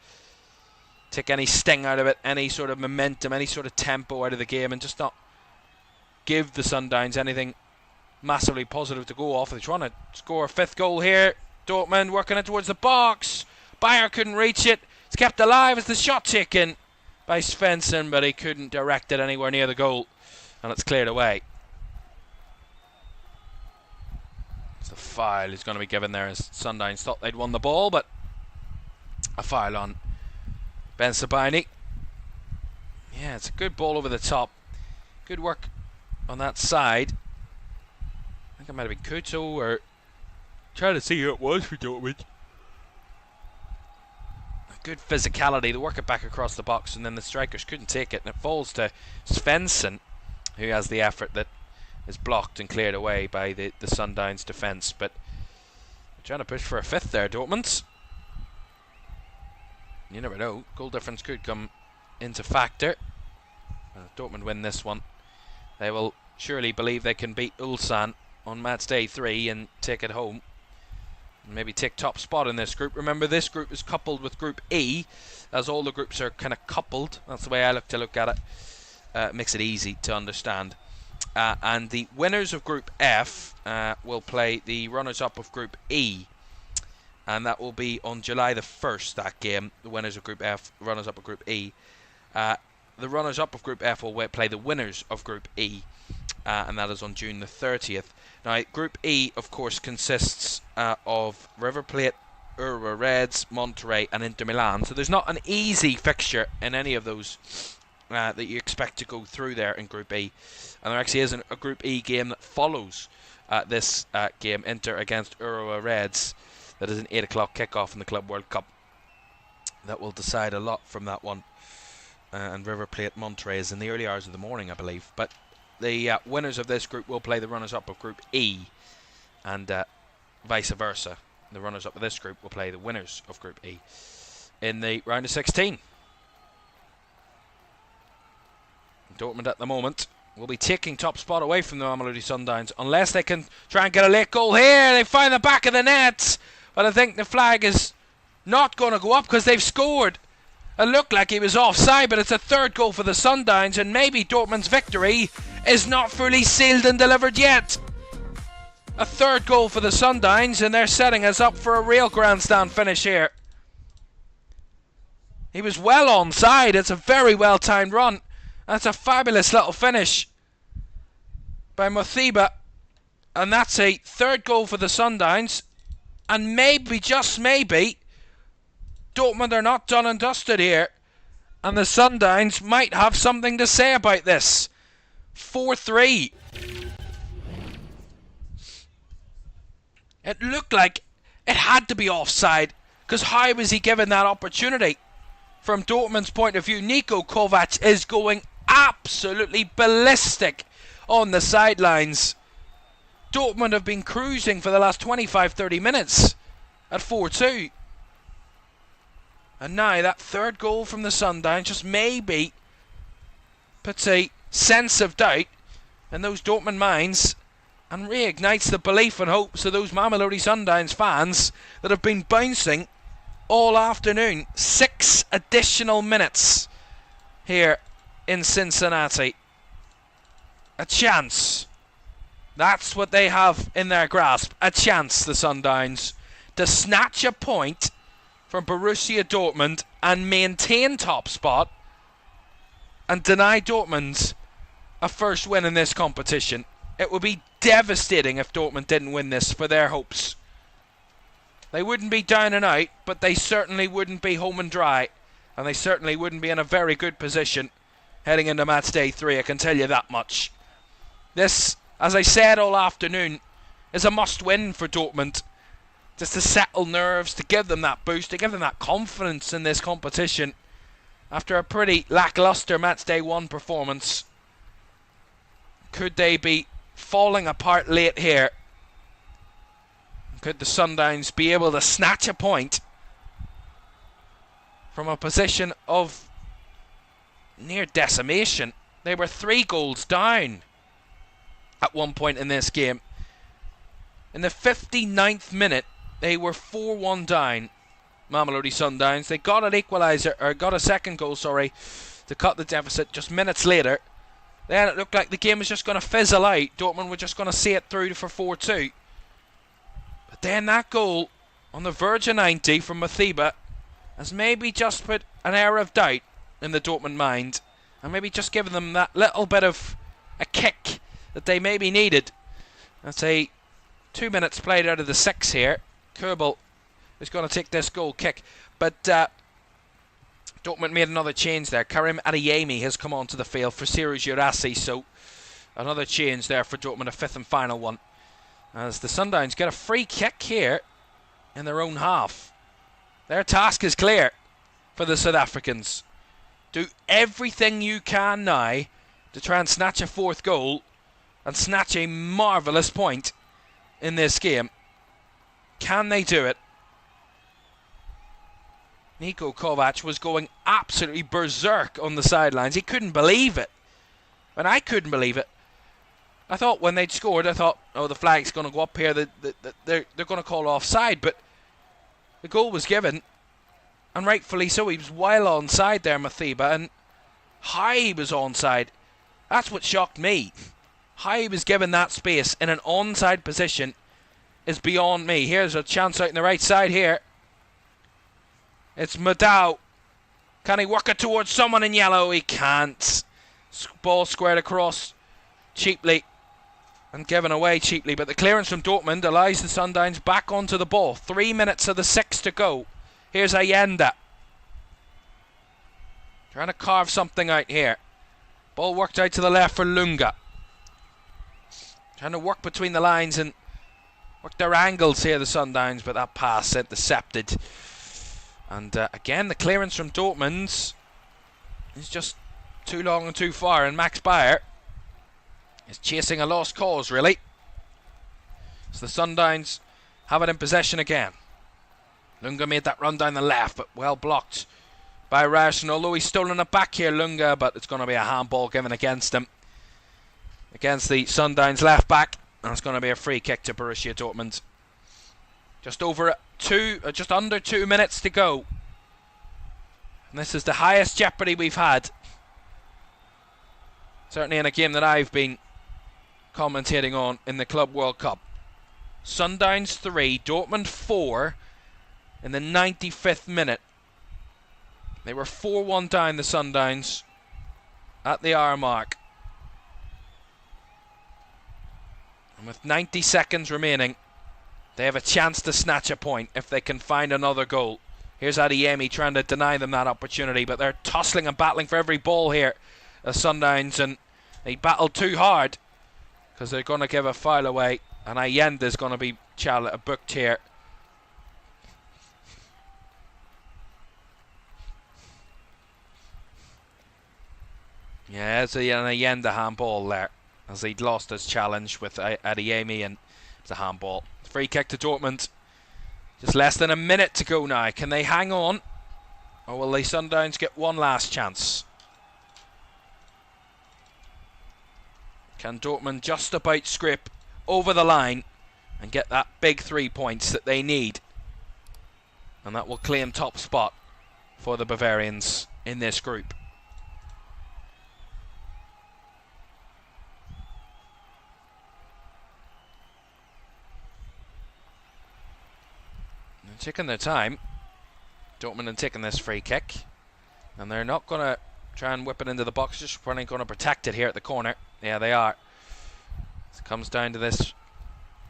[SPEAKER 1] take any sting out of it, any sort of momentum, any sort of tempo out of the game, and just not give the Sundowns anything massively positive to go off. They're trying to score a 5th goal here. Dortmund working it towards the box. Bayer couldn't reach it. It's kept alive as the shot taken by Svensson, but he couldn't direct it anywhere near the goal, and it's cleared away. It's the foul is going to be given there, as Sundowns thought they'd won the ball, but a foul on Ben Sabini. Yeah, it's a good ball over the top. Good work on that side. I think it might have been Kuto, or trying to see who it was for Dortmund. Good physicality. They work it back across the box, and then the strikers couldn't take it, and it falls to Svensson, who has the effort that is blocked and cleared away by the Sundowns defence. But trying to push for a 5th there, Dortmund. You never know. Goal difference could come into factor. If Dortmund win this one, they will surely believe they can beat Ulsan on match day 3 and take it home. Maybe take top spot in this group. Remember, this group is coupled with Group E, as all the groups are kind of coupled. That's the way I look at it. Makes it easy to understand. And the winners of Group F will play the runners-up of Group E. And that will be on July the 1st, that game. The winners of Group F, runners-up of Group E. The runners-up of Group F will play the winners of Group E. And that is on June the 30th. Now, Group E, of course, consists of River Plate, Urawa Reds, Monterrey and Inter Milan. So there's not an easy fixture in any of those that you expect to go through there in Group E. And there actually is a Group E game that follows this game, Inter against Urawa Reds. That is an 8 o'clock kickoff in the Club World Cup. That will decide a lot from that one. And River Plate Monterrey is in the early hours of the morning, I believe. But the winners of this group will play the runners-up of Group E, and vice versa. The runners-up of this group will play the winners of Group E in the round of 16. Dortmund at the moment will be taking top spot away from the Mamelodi Sundowns unless they can try and get a late goal here. They find the back of the net, but I think the flag is not going to go up because they've scored. It looked like he was offside, but it's a third goal for the Sundowns, and maybe Dortmund's victory is not fully sealed and delivered yet. A third goal for the Sundowns, and they're setting us up for a real grandstand finish here. He was well onside. It's a very well timed run. That's a fabulous little finish by Mothiba, and that's a third goal for the Sundowns. And maybe, just maybe, Dortmund are not done and dusted here, and the Sundowns might have something to say about this. 4-3. It looked like it had to be offside, because how was he given that opportunity? From Dortmund's point of view, Niko Kovac is going absolutely ballistic on the sidelines. Dortmund have been cruising for the last 25-30 minutes at 4-2. And now that third goal from the Sundowns just maybe puts a sense of doubt in those Dortmund minds and reignites the belief and hopes of those Mamelodi Sundowns fans that have been bouncing all afternoon. 6 additional minutes here in Cincinnati. A chance. That's what they have in their grasp. A chance, the Sundowns, to snatch a point from Borussia Dortmund and maintain top spot and deny Dortmund a first win in this competition. It would be devastating if Dortmund didn't win this for their hopes. They wouldn't be down and out, but they certainly wouldn't be home and dry, and they certainly wouldn't be in a very good position heading into match day 3, I can tell you that much. This, as I said all afternoon, is a must-win for Dortmund, just to settle nerves, to give them that boost, to give them that confidence in this competition after a pretty lacklustre match day 1 performance. Could they be falling apart late here? Could the Sundowns be able to snatch a point from a position of near decimation? They were 3 goals down at one point in this game. In the 59th minute, they were 4-1 down, Mamelodi Sundowns. They got an equaliser, or got a second goal, sorry, to cut the deficit just minutes later. Then it looked like the game was just going to fizzle out. Dortmund were just going to see it through for 4-2. But then that goal on the verge of 90 from Mothiba has maybe just put an air of doubt in the Dortmund mind, and maybe just given them that little bit of a kick that they maybe needed. That's a 2 minutes played out of the 6 here. Kerbal is going to take this goal kick, but Dortmund made another change there. Karim Adeyemi has come onto the field for Ciro Girassi, so another change there for Dortmund, a 5th and final one, as the Sundowns get a free kick here in their own half. Their task is clear for the South Africans. Do everything you can now to try and snatch a 4th goal and snatch a marvellous point in this game. Can they do it? Niko Kovac was going absolutely berserk on the sidelines. He couldn't believe it. And I couldn't believe it. I thought when they'd scored, I thought, oh, the flag's going to go up here. They're going to call offside. But the goal was given, and rightfully so. He was well onside there, Mothiba, and how he was onside. That's what shocked me. How he was given that space in an onside position is beyond me. Here's a chance out in the right side here. It's Madao. Can he work it towards someone in yellow? He can't. Ball squared across cheaply and given away cheaply. But the clearance from Dortmund allows the Sundowns back onto the ball. 3 minutes of the 6 to go. Here's Allende. Trying to carve something out here. Ball worked out to the left for Lunga. Trying to work between the lines and work their angles here, the Sundowns, but that pass intercepted. And again, the clearance from Dortmund is just too long and too far, and Max Bayer is chasing a lost cause, really. So the Sundowns have it in possession again. Lunga made that run down the left, but well blocked by Rauschen, although he's stolen it back here, Lunga, but it's going to be a handball given against him. Against the Sundowns left back, and it's going to be a free kick to Borussia Dortmund. Just under 2 minutes to go. This is the highest jeopardy we've had. Certainly in a game that I've been commentating on in the Club World Cup. Sundowns 3, Dortmund 4 in the 95th minute. They were 4-1 down, the Sundowns, at the hour mark. And with 90 seconds remaining, they have a chance to snatch a point if they can find another goal. Here's Adeyemi trying to deny them that opportunity, but they're tussling and battling for every ball here, the Sundowns, and they battle too hard because they're going to give a foul away, and Allende's going to be booked here. Yeah, it's an Allende handball there, as he'd lost his challenge with Adeyemi, and it's a handball. Free kick to Dortmund. Just less than a minute to go now. Can they hang on, or will the Sundowns get one last chance? Can Dortmund just about scrape over the line and get that big 3 points that they need? And that will claim top spot for the Bavarians in this group. They're taking their time. Dortmund are taking this free kick, and they're not going to try and whip it into the box, just probably going to protect it here at the corner. Yeah, they are. It comes down to this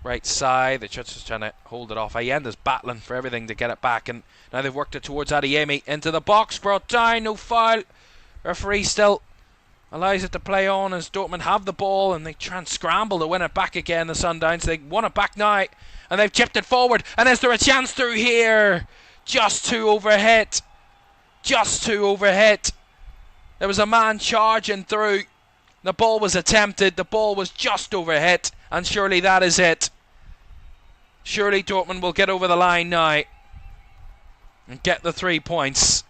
[SPEAKER 1] right side. They're just trying to hold it off. Allende's battling for everything to get it back, and now they've worked it towards Adeyemi. Into the box, brought down, no foul. Referee still allows it to play on as Dortmund have the ball, and they try and scramble to win it back again, the Sundowns. They want it back now, and they've chipped it forward. And is there a chance through here? Just too overhit. Just too overhit. There was a man charging through. The ball was attempted. The ball was just overhit. And surely that is it. Surely Dortmund will get over the line now and get the 3 points.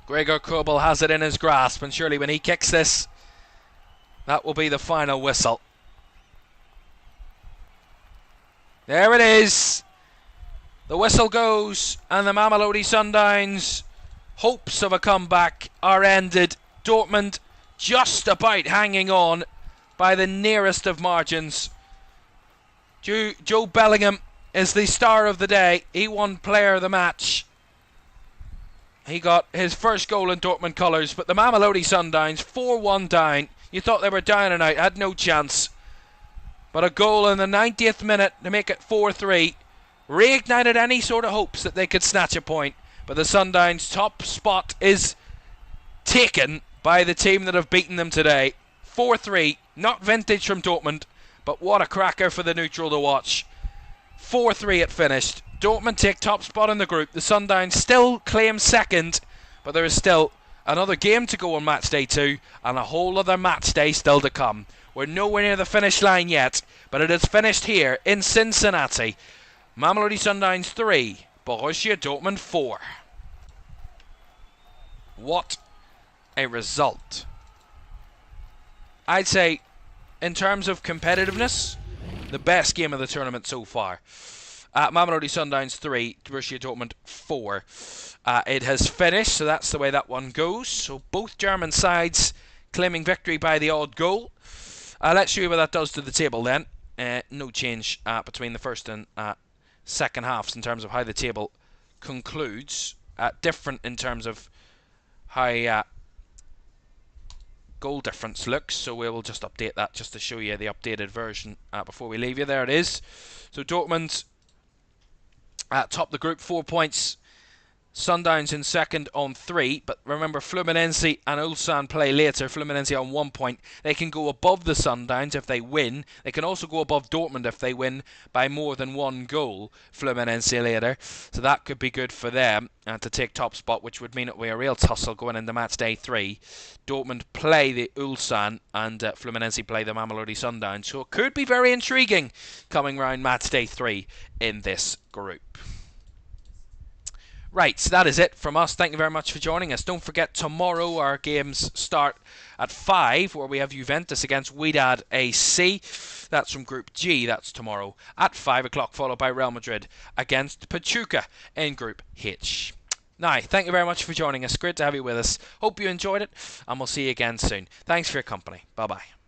[SPEAKER 1] Gregor Kobel has it in his grasp, and surely when he kicks this, that will be the final whistle. There it is. The whistle goes, and the Mamelodi Sundowns' hopes of a comeback are ended. Dortmund just about hanging on by the nearest of margins. Joe Bellingham is the star of the day. He won player of the match. He got his first goal in Dortmund colours, but the Mamelodi Sundowns 4-1 down. You thought they were down and out, had no chance. But a goal in the 90th minute to make it 4-3 reignited any sort of hopes that they could snatch a point. But the Sundowns' top spot is taken by the team that have beaten them today. 4-3, not vintage from Dortmund, but what a cracker for the neutral to watch. 4-3 it finished. Dortmund take top spot in the group. The Sundowns still claim second, but there is still another game to go on match day 2 and a whole other match day still to come. We're nowhere near the finish line yet, but it is finished here in Cincinnati. Mamelodi Sundowns 3, Borussia Dortmund 4. What a result. I'd say, in terms of competitiveness, the best game of the tournament so far. Mamelodi Sundowns 3, Borussia Dortmund 4. It has finished, so that's the way that one goes. So both German sides claiming victory by the odd goal. Let's show you what that does to the table then. No change between the first and second halves in terms of how the table concludes. Different in terms of how goal difference looks, so we will just update that just to show you the updated version before we leave you. There it is. So Dortmund top the group, 4 points. Sundowns in second on 3, but remember Fluminense and Ulsan play later. Fluminense on 1 point. They can go above the Sundowns if they win. They can also go above Dortmund if they win by more than 1 goal, Fluminense later. So that could be good for them to take top spot, which would mean it will be a real tussle going into match day 3. Dortmund play the Ulsan and Fluminense play the Mamelodi Sundowns. So it could be very intriguing coming round match day 3 in this group. Right, so that is it from us. Thank you very much for joining us. Don't forget, tomorrow our games start at 5, where we have Juventus against Wydad AC. That's from Group G. That's tomorrow at 5 o'clock, followed by Real Madrid against Pachuca in Group H. Now, thank you very much for joining us. Great to have you with us. Hope you enjoyed it, and we'll see you again soon. Thanks for your company. Bye bye.